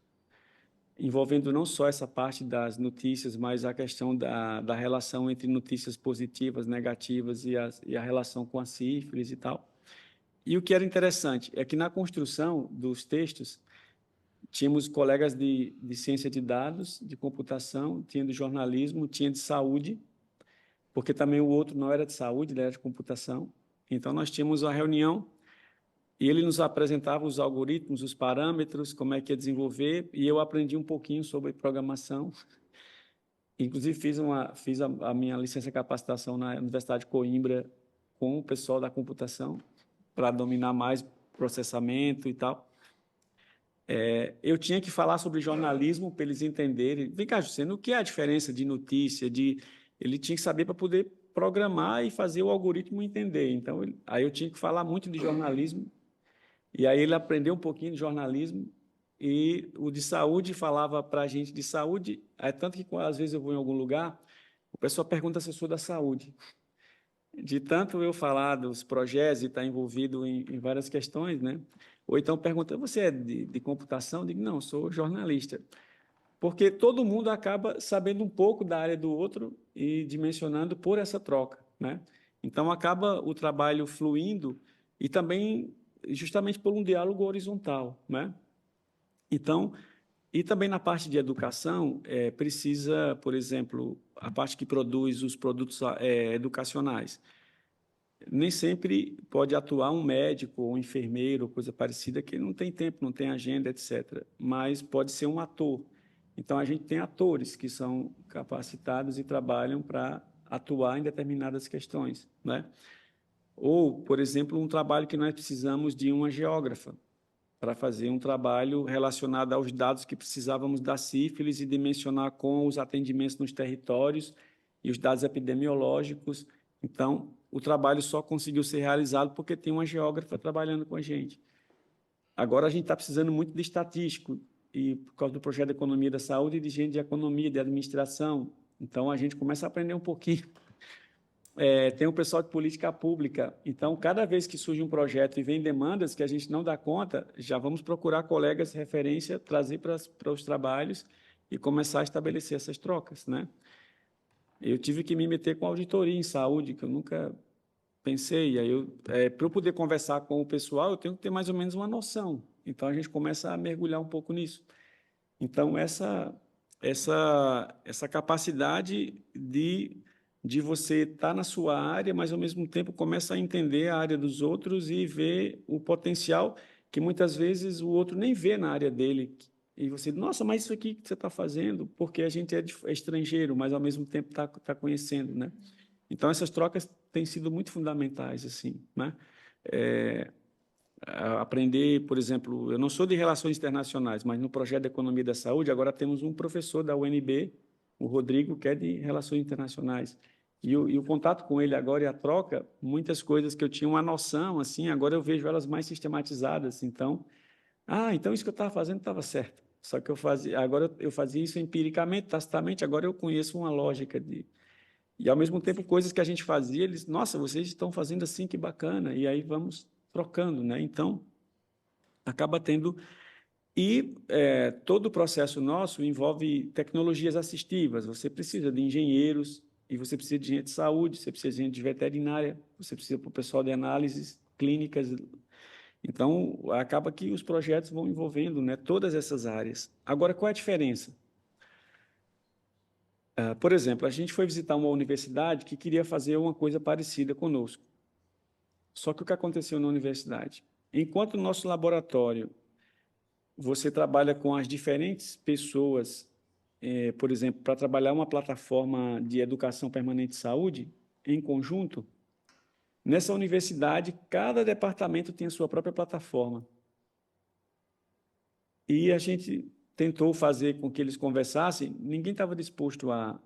envolvendo não só essa parte das notícias, mas a questão da relação entre notícias positivas, negativas e a relação com a sífilis e tal. E o que era interessante é que na construção dos textos, tínhamos colegas de ciência de dados, de computação, tinha de jornalismo, tinha de saúde, porque também o outro não era de saúde, ele era de computação. Então, nós tínhamos a reunião e ele nos apresentava os algoritmos, os parâmetros, como é que ia desenvolver, e eu aprendi um pouquinho sobre programação. Inclusive, fiz a minha licença de capacitação na Universidade de Coimbra com o pessoal da computação, para dominar mais processamento e tal. Eu tinha que falar sobre jornalismo para eles entenderem. Vem cá, Juscelino, o que é a diferença de notícia? Ele tinha que saber para poder programar e fazer o algoritmo entender. Então, aí eu tinha que falar muito de jornalismo, e aí ele aprendeu um pouquinho de jornalismo, e o de saúde falava para a gente de saúde, tanto que, às vezes, eu vou em algum lugar, o pessoal pergunta se eu sou da saúde. De tanto eu falar dos projetos e estar envolvido em várias questões, né? Ou então pergunta, você é de computação? Eu digo, não, sou jornalista. Porque todo mundo acaba sabendo um pouco da área do outro e dimensionando por essa troca, né? Então, acaba o trabalho fluindo e também justamente por um diálogo horizontal, né? Então, e também na parte de educação, precisa, por exemplo, a parte que produz os produtos educacionais. Nem sempre pode atuar um médico ou um enfermeiro, ou coisa parecida, que não tem tempo, não tem agenda, etc. Mas pode ser um ator. Então, a gente tem atores que são capacitados e trabalham para atuar em determinadas questões, né? Ou, por exemplo, um trabalho que nós precisamos de uma geógrafa, para fazer um trabalho relacionado aos dados que precisávamos da sífilis e dimensionar com os atendimentos nos territórios e os dados epidemiológicos. Então, o trabalho só conseguiu ser realizado porque tem uma geógrafa trabalhando com a gente. Agora, a gente está precisando muito de estatístico, e por causa do projeto de economia da saúde e de gente de economia, de administração. Então, a gente começa a aprender um pouquinho. Tem o pessoal de política pública. Então, cada vez que surge um projeto e vem demandas que a gente não dá conta, já vamos procurar colegas de referência, trazer para os trabalhos e começar a estabelecer essas trocas, né? Eu tive que me meter com auditoria em saúde, que eu nunca pensei. Aí para eu poder conversar com o pessoal, eu tenho que ter mais ou menos uma noção. Então, a gente começa a mergulhar um pouco nisso. Então, essa capacidade de você estar na sua área, mas, ao mesmo tempo, começa a entender a área dos outros e ver o potencial que, muitas vezes, o outro nem vê na área dele. E você, nossa, mas isso aqui que você está fazendo, porque a gente é estrangeiro, mas, ao mesmo tempo, está conhecendo, né? Então, essas trocas têm sido muito fundamentais, assim, né? Aprender, por exemplo, eu não sou de relações internacionais, mas no projeto de economia da saúde, agora temos um professor da UNB, o Rodrigo, que é de relações internacionais. E o contato com ele agora e a troca, muitas coisas que eu tinha uma noção, assim, agora eu vejo elas mais sistematizadas. Então, então isso que eu estava fazendo estava certo. Só que agora eu fazia isso empiricamente, tacitamente, agora eu conheço uma lógica de... E, ao mesmo tempo, coisas que a gente fazia, eles, nossa, vocês estão fazendo assim, que bacana. E aí vamos trocando, né? Então, acaba tendo... E todo o processo nosso envolve tecnologias assistivas. Você precisa de engenheiros, e você precisa de gente de saúde, você precisa de gente de veterinária, você precisa para o pessoal de análises clínicas. Então, acaba que os projetos vão envolvendo, né, todas essas áreas. Agora, qual é a diferença? Por exemplo, a gente foi visitar uma universidade que queria fazer uma coisa parecida conosco. Só que o que aconteceu na universidade? Enquanto no nosso laboratório você trabalha com as diferentes pessoas, por exemplo, para trabalhar uma plataforma de educação permanente de saúde, em conjunto, nessa universidade, cada departamento tem a sua própria plataforma. E a gente tentou fazer com que eles conversassem, ninguém estava disposto a...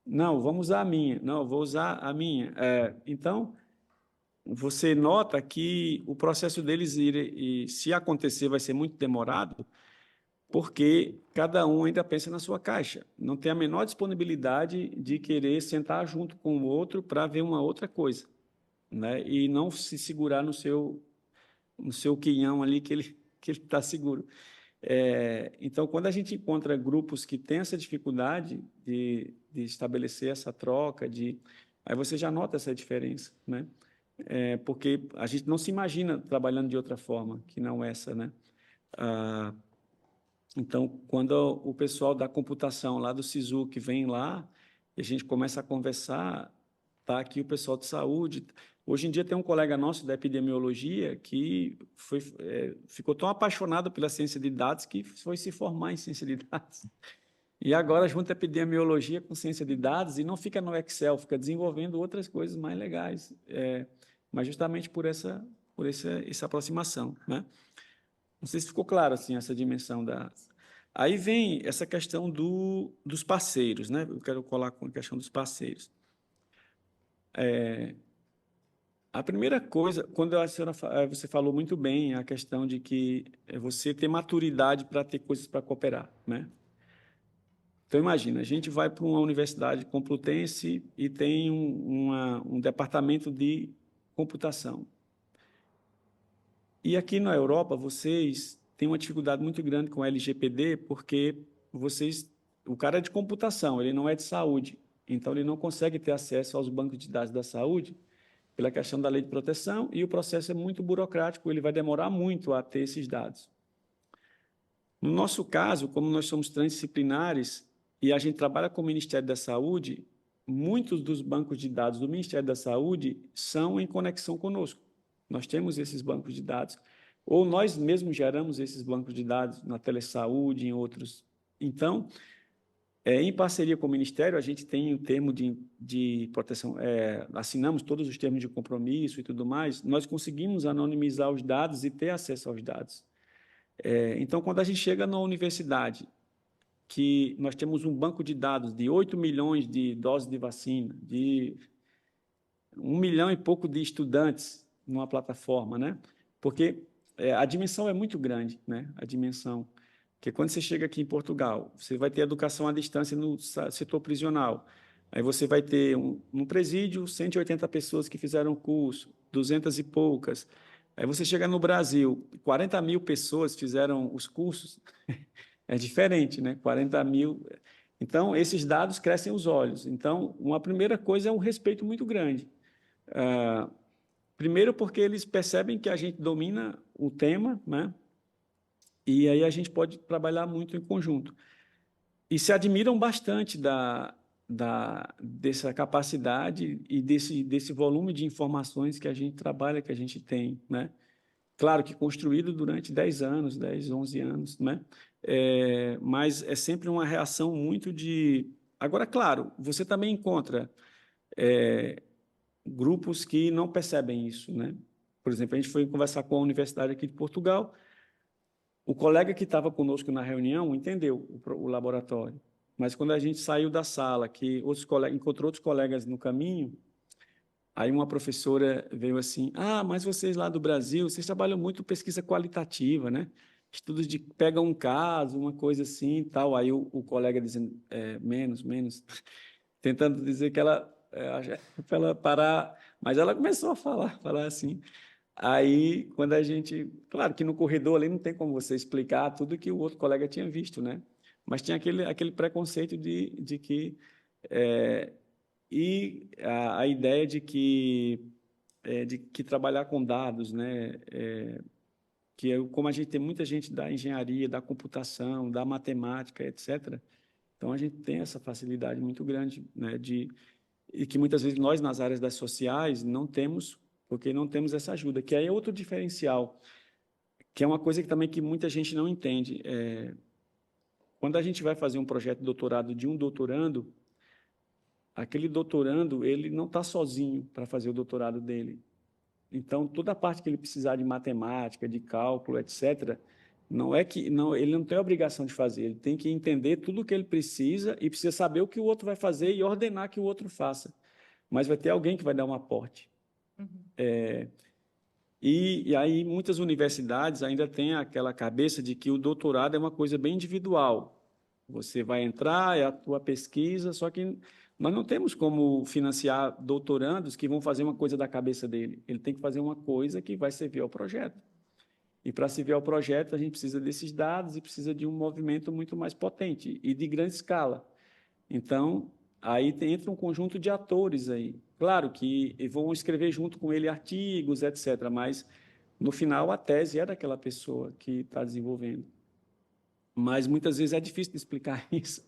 Não, vamos usar a minha. Não, eu vou usar a minha. Então, você nota que o processo deles ir, se acontecer, vai ser muito demorado, porque cada um ainda pensa na sua caixa. Não tem a menor disponibilidade de querer sentar junto com o outro para ver uma outra coisa, né? E não se segurar no seu quinhão ali que ele está seguro. Então, quando a gente encontra grupos que têm essa dificuldade de estabelecer essa troca, aí você já nota essa diferença, né? Porque a gente não se imagina trabalhando de outra forma, que não essa, né? Então, quando o pessoal da computação lá do SISU que vem lá, e a gente começa a conversar, tá aqui o pessoal de saúde. Hoje em dia tem um colega nosso da epidemiologia que ficou tão apaixonado pela ciência de dados que foi se formar em ciência de dados. E agora junta epidemiologia com ciência de dados e não fica no Excel, fica desenvolvendo outras coisas mais legais, mas justamente por essa aproximação, né? Não sei se ficou claro assim, essa dimensão da... Aí vem essa questão dos parceiros, né? Eu quero colar com a questão dos parceiros. A primeira coisa, quando você falou muito bem, a questão de que você ter maturidade para ter coisas para cooperar, né? Então, imagina, a gente vai para uma universidade complutense e tem um departamento de computação. E aqui na Europa, vocês têm uma dificuldade muito grande com o LGPD, porque o cara é de computação, ele não é de saúde, então ele não consegue ter acesso aos bancos de dados da saúde pela questão da lei de proteção, e o processo é muito burocrático, ele vai demorar muito a ter esses dados. No nosso caso, como nós somos transdisciplinares e a gente trabalha com o Ministério da Saúde, muitos dos bancos de dados do Ministério da Saúde são em conexão conosco. Nós temos esses bancos de dados, ou nós mesmos geramos esses bancos de dados na telesaúde, em outros. Então, em parceria com o Ministério, a gente tem um termo de proteção, assinamos todos os termos de compromisso e tudo mais, nós conseguimos anonimizar os dados e ter acesso aos dados. Então, quando a gente chega na universidade, que nós temos um banco de dados de 8 milhões de doses de vacina, de 1 milhão e pouco de estudantes numa plataforma, né? Porque a dimensão é muito grande, né? A dimensão. Porque quando você chega aqui em Portugal, você vai ter educação à distância no setor prisional. Aí você vai ter um presídio, 180 pessoas que fizeram o curso, 200 e poucas. Aí você chega no Brasil, 40 mil pessoas fizeram os cursos. É diferente, né? 40 mil. Então, esses dados crescem os olhos. Então, uma primeira coisa é um respeito muito grande. Primeiro, porque eles percebem que a gente domina o tema, né? E aí a gente pode trabalhar muito em conjunto. E se admiram bastante dessa capacidade e desse volume de informações que a gente trabalha, que a gente tem, né? Claro que construído durante 10 anos, 10, 11 anos, né? Mas é sempre uma reação muito de... Agora, claro, você também encontra grupos que não percebem isso, né? Por exemplo, a gente foi conversar com a Universidade aqui de Portugal, o colega que estava conosco na reunião entendeu o laboratório, mas quando a gente saiu da sala, que encontrou outros colegas no caminho, aí uma professora veio assim, mas vocês lá do Brasil, vocês trabalham muito pesquisa qualitativa, né? Estudos de pega um caso, uma coisa assim e tal. Aí o colega dizendo, menos, tentando dizer que ela, para ela parar, mas ela começou a falar assim. Aí, quando a gente... Claro que no corredor ali não tem como você explicar tudo que o outro colega tinha visto, né? Mas tinha aquele preconceito de que... e a ideia de que trabalhar com dados, né? Como a gente tem muita gente da engenharia, da computação, da matemática, etc., então a gente tem essa facilidade muito grande, né? E que muitas vezes nós, nas áreas das sociais, não temos, porque não temos essa ajuda, que aí é outro diferencial, que é uma coisa que também que muita gente não entende. Quando a gente vai fazer um projeto de doutorado de um doutorando, aquele doutorando, ele não está sozinho para fazer o doutorado dele. Então, toda a parte que ele precisar de matemática, de cálculo, etc., ele não tem a obrigação de fazer, ele tem que entender tudo o que ele precisa e precisa saber o que o outro vai fazer e ordenar que o outro faça. Mas vai ter alguém que vai dar um aporte. E aí, muitas universidades ainda têm aquela cabeça de que o doutorado é uma coisa bem individual. Você vai entrar, é a tua pesquisa, só que nós não temos como financiar doutorandos que vão fazer uma coisa da cabeça dele. Ele tem que fazer uma coisa que vai servir ao projeto. E para servir ao projeto, a gente precisa desses dados e precisa de um movimento muito mais potente e de grande escala. Então, aí entra um conjunto de atores aí. Claro que vão escrever junto com ele artigos, etc., mas, no final, a tese é daquela pessoa que está desenvolvendo. Mas, muitas vezes, é difícil de explicar isso.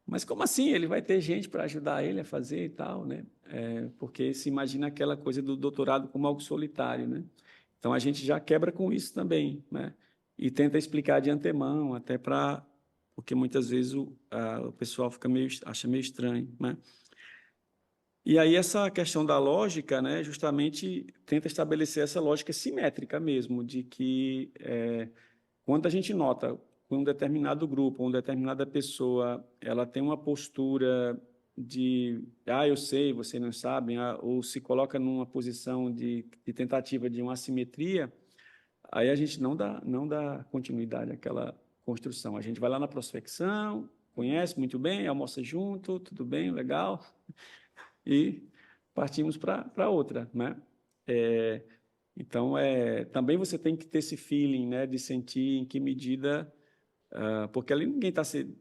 Mas como assim? Ele vai ter gente para ajudar ele a fazer e tal, né? Porque se imagina aquela coisa do doutorado como algo solitário, né? Então, a gente já quebra com isso também, né? E tenta explicar de antemão, até para... Porque muitas vezes o pessoal acha meio estranho, né? E aí essa questão da lógica, né, justamente tenta estabelecer essa lógica simétrica mesmo, de que quando a gente nota que um determinado grupo, uma determinada pessoa, ela tem uma postura de, eu sei, você não sabe, ou se coloca numa posição de tentativa de uma assimetria, aí a gente não dá continuidade àquela construção. A gente vai lá na prospecção, conhece muito bem, almoça junto, tudo bem, legal, e partimos para outra, né? Então, também você tem que ter esse feeling, né, de sentir em que medida, porque ali ninguém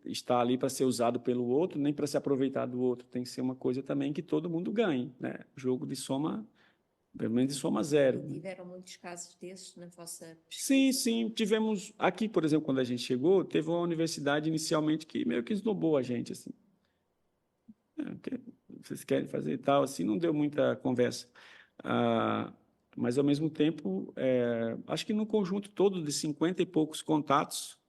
está ali para ser usado pelo outro, nem para se aproveitar do outro, tem que ser uma coisa também que todo mundo ganhe, né? Jogo de soma, pelo menos de soma zero. Tiveram muitos casos desses na vossa Sim, pesquisa? sim, tivemos, aqui, por exemplo, quando a gente chegou, teve uma universidade inicialmente que meio que esnobou a gente, assim. O que vocês querem fazer e tal, assim, não deu muita conversa. Mas, ao mesmo tempo, acho que no conjunto todo de 50 e poucos contatos,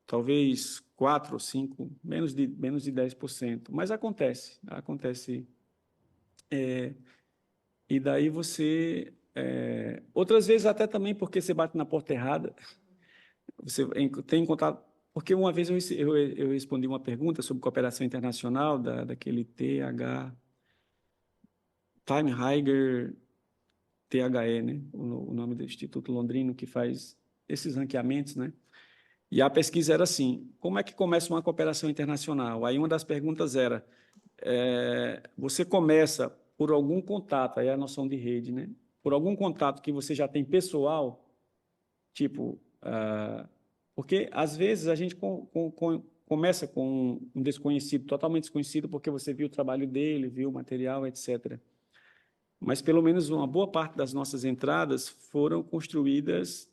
talvez 4 ou 5, menos de 10%, mas acontece. E daí você... outras vezes até também porque você bate na porta errada, você tem contato... Porque uma vez eu respondi uma pergunta sobre cooperação internacional daquele Time Higher THE, né? O nome do Instituto Londrino que faz esses ranqueamentos, né? E a pesquisa era assim: como é que começa uma cooperação internacional? Aí uma das perguntas era: você começa por algum contato, aí é a noção de rede, né? Por algum contato que você já tem pessoal, tipo, porque às vezes a gente começa com um desconhecido, totalmente desconhecido, porque você viu o trabalho dele, viu o material, etc. Mas, pelo menos, uma boa parte das nossas entradas foram construídas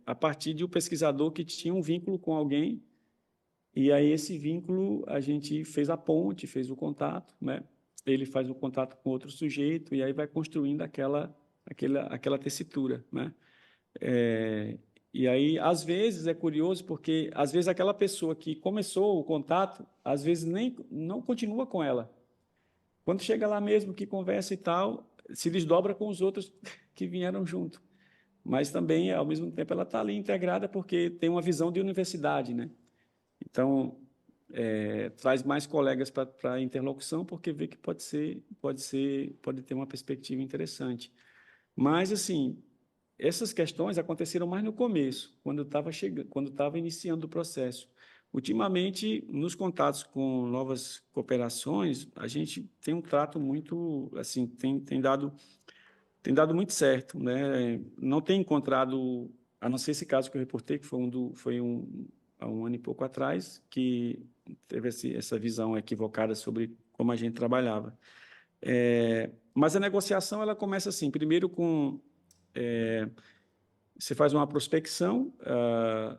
a partir de um pesquisador que tinha um vínculo com alguém, e aí esse vínculo a gente fez a ponte, fez o contato, né? Ele faz o contato com outro sujeito, e aí vai construindo aquela tessitura, né? E aí, às vezes, é curioso, porque, às vezes, aquela pessoa que começou o contato, às vezes, não continua com ela. Quando chega lá mesmo, que conversa e tal, se desdobra com os outros que vieram junto. Mas também, ao mesmo tempo, ela está ali integrada porque tem uma visão de universidade, né? Então, traz mais colegas para a interlocução, porque vê que pode ter uma perspectiva interessante. Mas, assim, essas questões aconteceram mais no começo, quando estava iniciando o processo. Ultimamente, nos contatos com novas cooperações, a gente tem um trato muito, assim, tem dado muito certo, né? Não tem encontrado, a não ser esse caso que eu reportei, que há um ano e pouco atrás, que teve essa visão equivocada sobre como a gente trabalhava. Mas a negociação ela começa assim, primeiro você faz uma prospecção,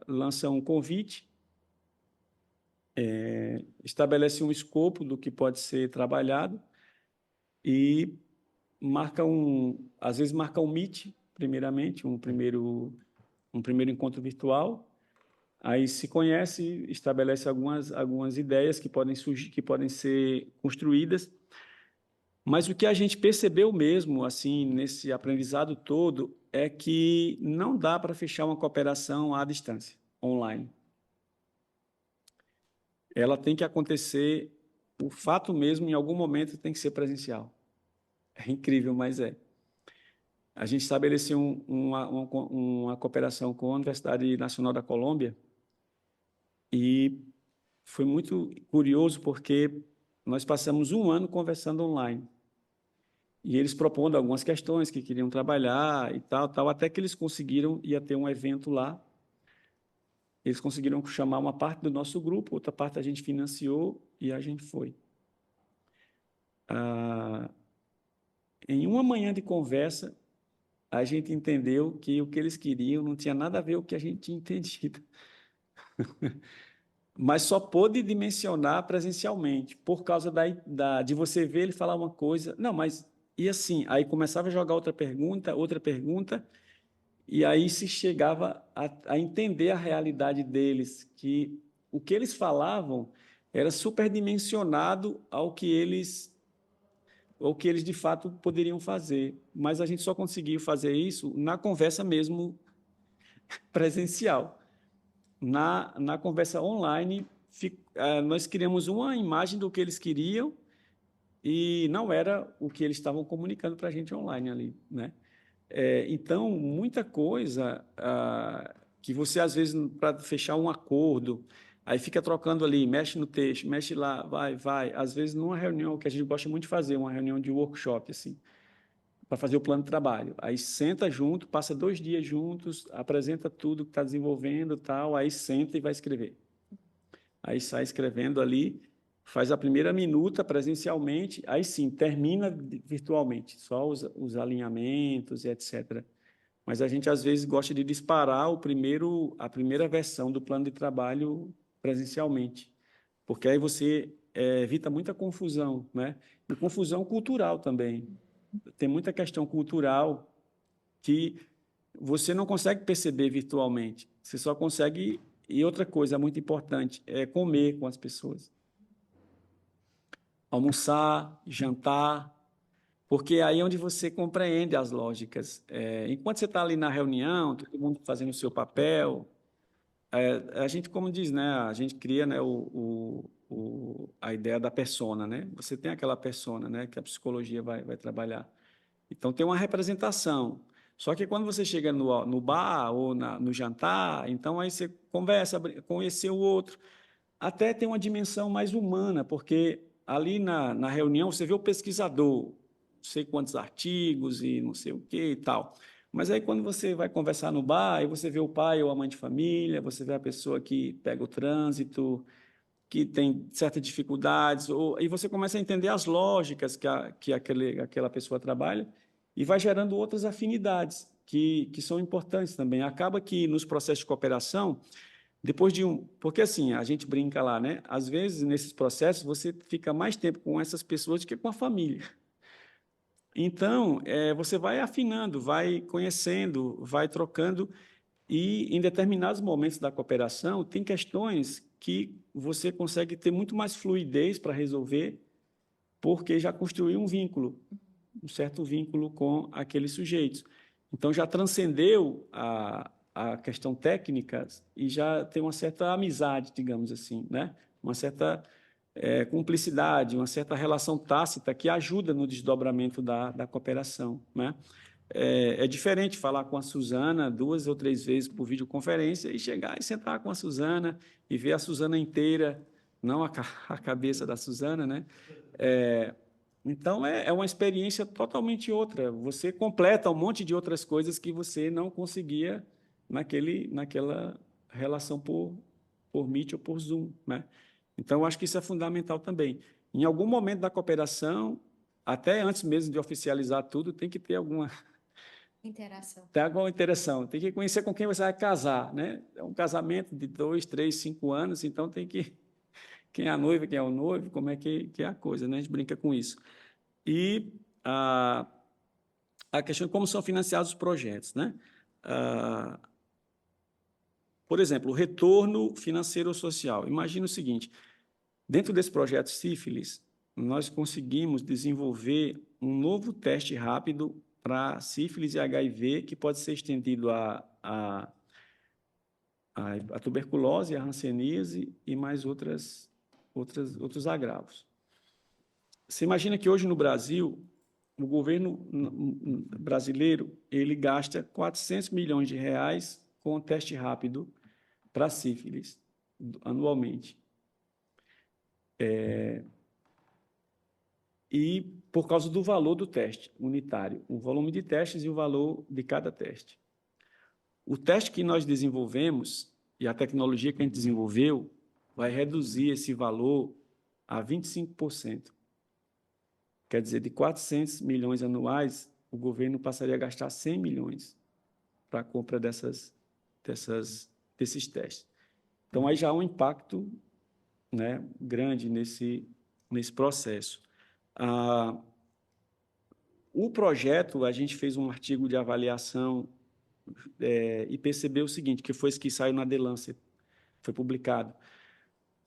lança um convite, estabelece um escopo do que pode ser trabalhado e às vezes marca um meet, primeiramente, um primeiro encontro virtual. Aí se conhece, estabelece algumas ideias que podem surgir, que podem ser construídas. Mas o que a gente percebeu mesmo, assim, nesse aprendizado todo, é que não dá para fechar uma cooperação à distância, online. Ela tem que acontecer, o fato mesmo, em algum momento, tem que ser presencial. É incrível, mas é. A gente estabeleceu uma cooperação com a Universidade Nacional da Colômbia e foi muito curioso porque nós passamos um ano conversando online. E eles propondo algumas questões que queriam trabalhar e tal, até que eles ia ter um evento lá. Eles conseguiram chamar uma parte do nosso grupo, outra parte a gente financiou e a gente foi. Em uma manhã de conversa, a gente entendeu que o que eles queriam não tinha nada a ver com o que a gente tinha entendido. Mas só pôde dimensionar presencialmente, por causa de você ver ele falar uma coisa. Não, mas e assim? Aí começava a jogar outra pergunta, e aí se chegava a entender a realidade deles, que o que eles falavam era superdimensionado ao que eles de fato poderiam fazer. Mas a gente só conseguiu fazer isso na conversa mesmo presencial. Na conversa online, nós criamos uma imagem do que eles queriam e não era o que eles estavam comunicando para a gente online ali, né? Então, muita coisa que você, às vezes, para fechar um acordo, aí fica trocando ali, mexe no texto, mexe lá, vai. Às vezes, numa reunião, que a gente gosta muito de fazer, uma reunião de workshop, assim, para fazer o plano de trabalho. Aí senta junto, passa 2 dias juntos, apresenta tudo que está desenvolvendo, tal, aí senta e vai escrever. Aí sai escrevendo ali, faz a primeira minuta presencialmente, aí sim, termina virtualmente, só os alinhamentos e etc. Mas a gente, às vezes, gosta de disparar a primeira versão do plano de trabalho presencialmente, porque aí você evita muita confusão, né? E confusão cultural também. Tem muita questão cultural que você não consegue perceber virtualmente. Você só consegue... E outra coisa muito importante é comer com as pessoas. Almoçar, jantar, porque aí é onde você compreende as lógicas. Enquanto você está ali na reunião, todo mundo fazendo o seu papel, a gente, como diz, né, a gente cria, né, a ideia da persona, né? Você tem aquela persona, né, que a psicologia vai trabalhar. Então, tem uma representação. Só que quando você chega no bar ou no jantar, então aí você conversa, conhecer o outro, até tem uma dimensão mais humana, porque ali na reunião você vê o pesquisador, não sei quantos artigos e não sei o que e tal. Mas aí quando você vai conversar no bar, aí você vê o pai ou a mãe de família, você vê a pessoa que pega o trânsito, que tem certas dificuldades, e você começa a entender as lógicas que aquela pessoa trabalha e vai gerando outras afinidades que são importantes também. Acaba que nos processos de cooperação, depois de porque assim, a gente brinca lá, né? Às vezes, nesses processos, você fica mais tempo com essas pessoas do que com a família. Então, você vai afinando, vai conhecendo, vai trocando, e em determinados momentos da cooperação, tem questões que você consegue ter muito mais fluidez para resolver, porque já construiu um vínculo, um certo vínculo com aqueles sujeitos. Então, já transcendeu a questão técnica e já tem uma certa amizade, digamos assim, né? uma certa cumplicidade, uma certa relação tácita que ajuda no desdobramento da cooperação, né? É diferente falar com a Suzana 2 ou 3 vezes por videoconferência e chegar e sentar com a Suzana e ver a Suzana inteira, não a cabeça da Suzana, né? Então, é uma experiência totalmente outra. Você completa um monte de outras coisas que você não conseguia naquela relação por Meet ou por Zoom, né? Então, eu acho que isso é fundamental também. Em algum momento da cooperação, até antes mesmo de oficializar tudo, tem que ter alguma interação. Tem que conhecer com quem você vai casar, né? É um casamento de 2, 3, 5 anos, então tem que... Quem é a noiva, quem é o noivo, como é que é a coisa, né? A gente brinca com isso. E a questão de como são financiados os projetos, né? Por exemplo, o retorno financeiro social. Imagina o seguinte, dentro desse projeto Sífilis, nós conseguimos desenvolver um novo teste rápido para sífilis e HIV, que pode ser estendido a tuberculose, a hanseníase e mais outros agravos. Você imagina que hoje no Brasil, o governo brasileiro ele gasta 400 milhões de reais com o teste rápido para sífilis anualmente. E por causa do valor do teste unitário, o volume de testes e o valor de cada teste. O teste que nós desenvolvemos e a tecnologia que a gente desenvolveu vai reduzir esse valor a 25%. Quer dizer, de 400 milhões anuais, o governo passaria a gastar 100 milhões para a compra desses testes. Então, aí já há um impacto, né, grande nesse processo. O projeto, a gente fez um artigo de avaliação e percebeu o seguinte, que foi esse que saiu na The Lancet, foi publicado.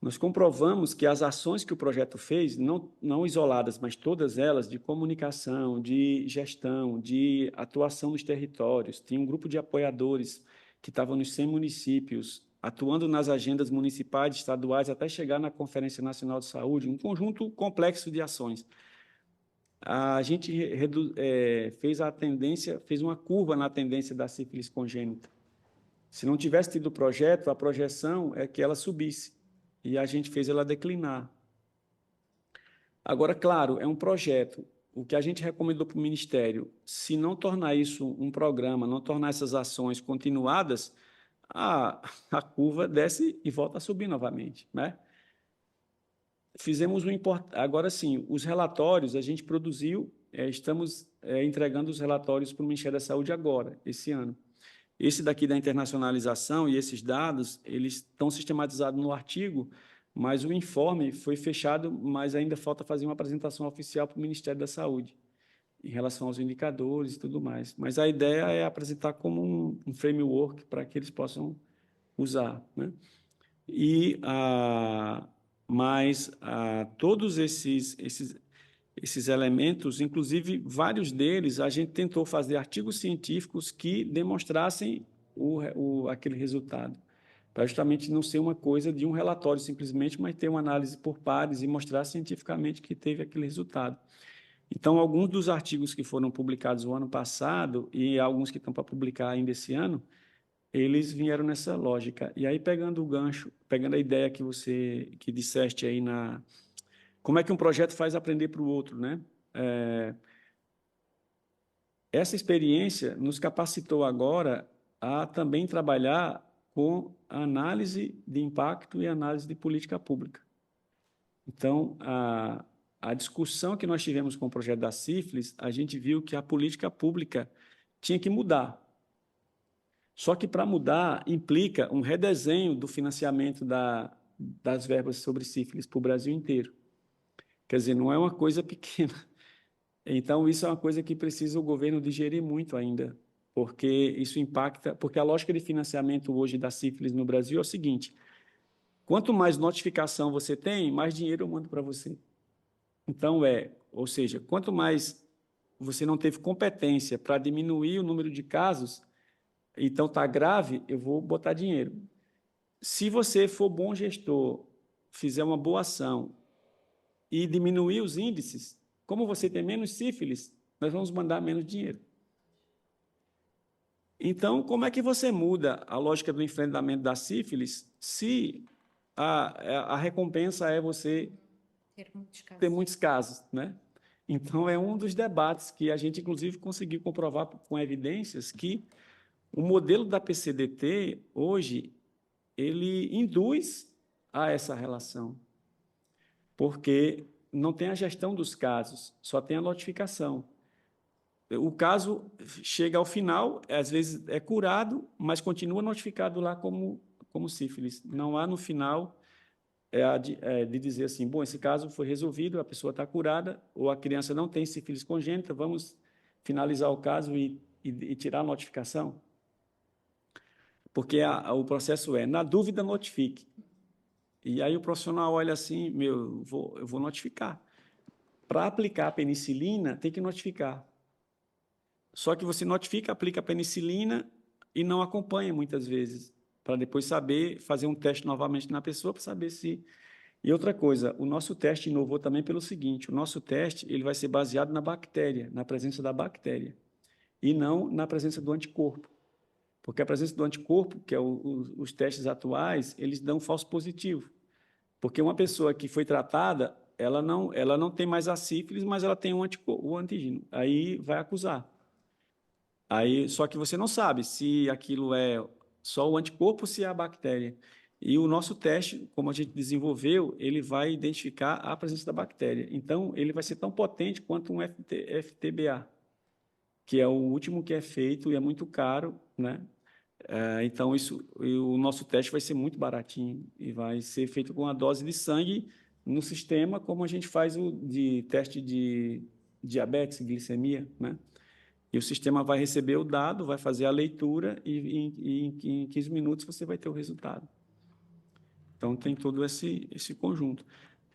Nós comprovamos que as ações que o projeto fez, não isoladas, mas todas elas, de comunicação, de gestão, de atuação nos territórios, tinha um grupo de apoiadores que estavam nos 100 municípios, atuando nas agendas municipais, estaduais, até chegar na Conferência Nacional de Saúde, um conjunto complexo de ações. A gente fez uma curva na tendência da sífilis congênita. Se não tivesse tido o projeto, a projeção é que ela subisse, e a gente fez ela declinar. Agora, claro, é um projeto. O que a gente recomendou para o Ministério, se não tornar isso um programa, não tornar essas ações continuadas, a curva desce e volta a subir novamente, né? Fizemos agora sim, os relatórios a gente produziu, estamos entregando os relatórios para o Ministério da Saúde agora, esse ano. Esse daqui da internacionalização e esses dados, eles estão sistematizados no artigo, mas o informe foi fechado, mas ainda falta fazer uma apresentação oficial para o Ministério da Saúde, em relação aos indicadores e tudo mais. Mas a ideia é apresentar como um framework para que eles possam usar, né? Mas todos esses elementos, inclusive vários deles, a gente tentou fazer artigos científicos que demonstrassem aquele resultado, para justamente não ser uma coisa de um relatório simplesmente, mas ter uma análise por pares e mostrar cientificamente que teve aquele resultado. Então, alguns dos artigos que foram publicados o ano passado e alguns que estão para publicar ainda esse ano, eles vieram nessa lógica. E aí, pegando o gancho, pegando a ideia que disseste aí como é que um projeto faz aprender para o outro, né? Essa experiência nos capacitou agora a também trabalhar com a análise de impacto e análise de política pública. Então, a discussão que nós tivemos com o projeto da sífilis, a gente viu que a política pública tinha que mudar. Só que, para mudar, implica um redesenho do financiamento das verbas sobre sífilis para o Brasil inteiro. Quer dizer, não é uma coisa pequena. Então, isso é uma coisa que precisa o governo digerir muito ainda, porque isso impacta, porque a lógica de financiamento hoje da sífilis no Brasil é o seguinte, quanto mais notificação você tem, mais dinheiro eu mando para você. Então, ou seja, quanto mais você não teve competência para diminuir o número de casos, então está grave, eu vou botar dinheiro. Se você for bom gestor, fizer uma boa ação e diminuir os índices, como você tem menos sífilis, nós vamos mandar menos dinheiro. Então, como é que você muda a lógica do enfrentamento da sífilis se a recompensa é você ter muitos casos, né? Então, é um dos debates que a gente, inclusive, conseguiu comprovar com evidências que o modelo da PCDT, hoje, ele induz a essa relação, porque não tem a gestão dos casos, só tem a notificação. O caso chega ao final, às vezes é curado, mas continua notificado lá como sífilis. Não há no final de dizer assim, bom, esse caso foi resolvido, a pessoa está curada, ou a criança não tem sífilis congênita, vamos finalizar o caso e tirar a notificação. Porque o processo na dúvida, notifique. E aí o profissional olha assim, eu vou notificar. Para aplicar a penicilina, tem que notificar. Só que você notifica, aplica a penicilina e não acompanha muitas vezes, para depois saber fazer um teste novamente na pessoa para saber se... E outra coisa, o nosso teste inovou também pelo seguinte, o nosso teste ele vai ser baseado na bactéria, na presença da bactéria, e não na presença do anticorpo. Porque a presença do anticorpo, que é os testes atuais, eles dão falso positivo. Porque uma pessoa que foi tratada, ela não tem mais a sífilis, mas ela tem o antígeno. Aí vai acusar. Só que você não sabe se aquilo é só o anticorpo ou se é a bactéria. E o nosso teste, como a gente desenvolveu, ele vai identificar a presença da bactéria. Então, ele vai ser tão potente quanto um FTBA, que é o último que é feito e é muito caro, né? Então, o nosso teste vai ser muito baratinho e vai ser feito com a dose de sangue no sistema, como a gente faz o de teste de diabetes, glicemia, né? E o sistema vai receber o dado, vai fazer a leitura e em 15 minutos você vai ter o resultado. Então, tem todo esse conjunto.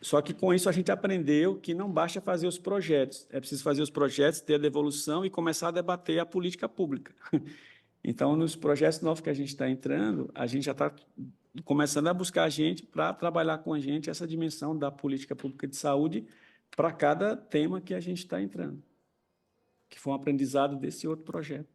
Só que, com isso, a gente aprendeu que não basta fazer os projetos. É preciso fazer os projetos, ter a devolução e começar a debater a política pública. Então, nos projetos novos que a gente está entrando, a gente já está começando a buscar a gente para trabalhar com a gente essa dimensão da política pública de saúde para cada tema que a gente está entrando, que foi um aprendizado desse outro projeto.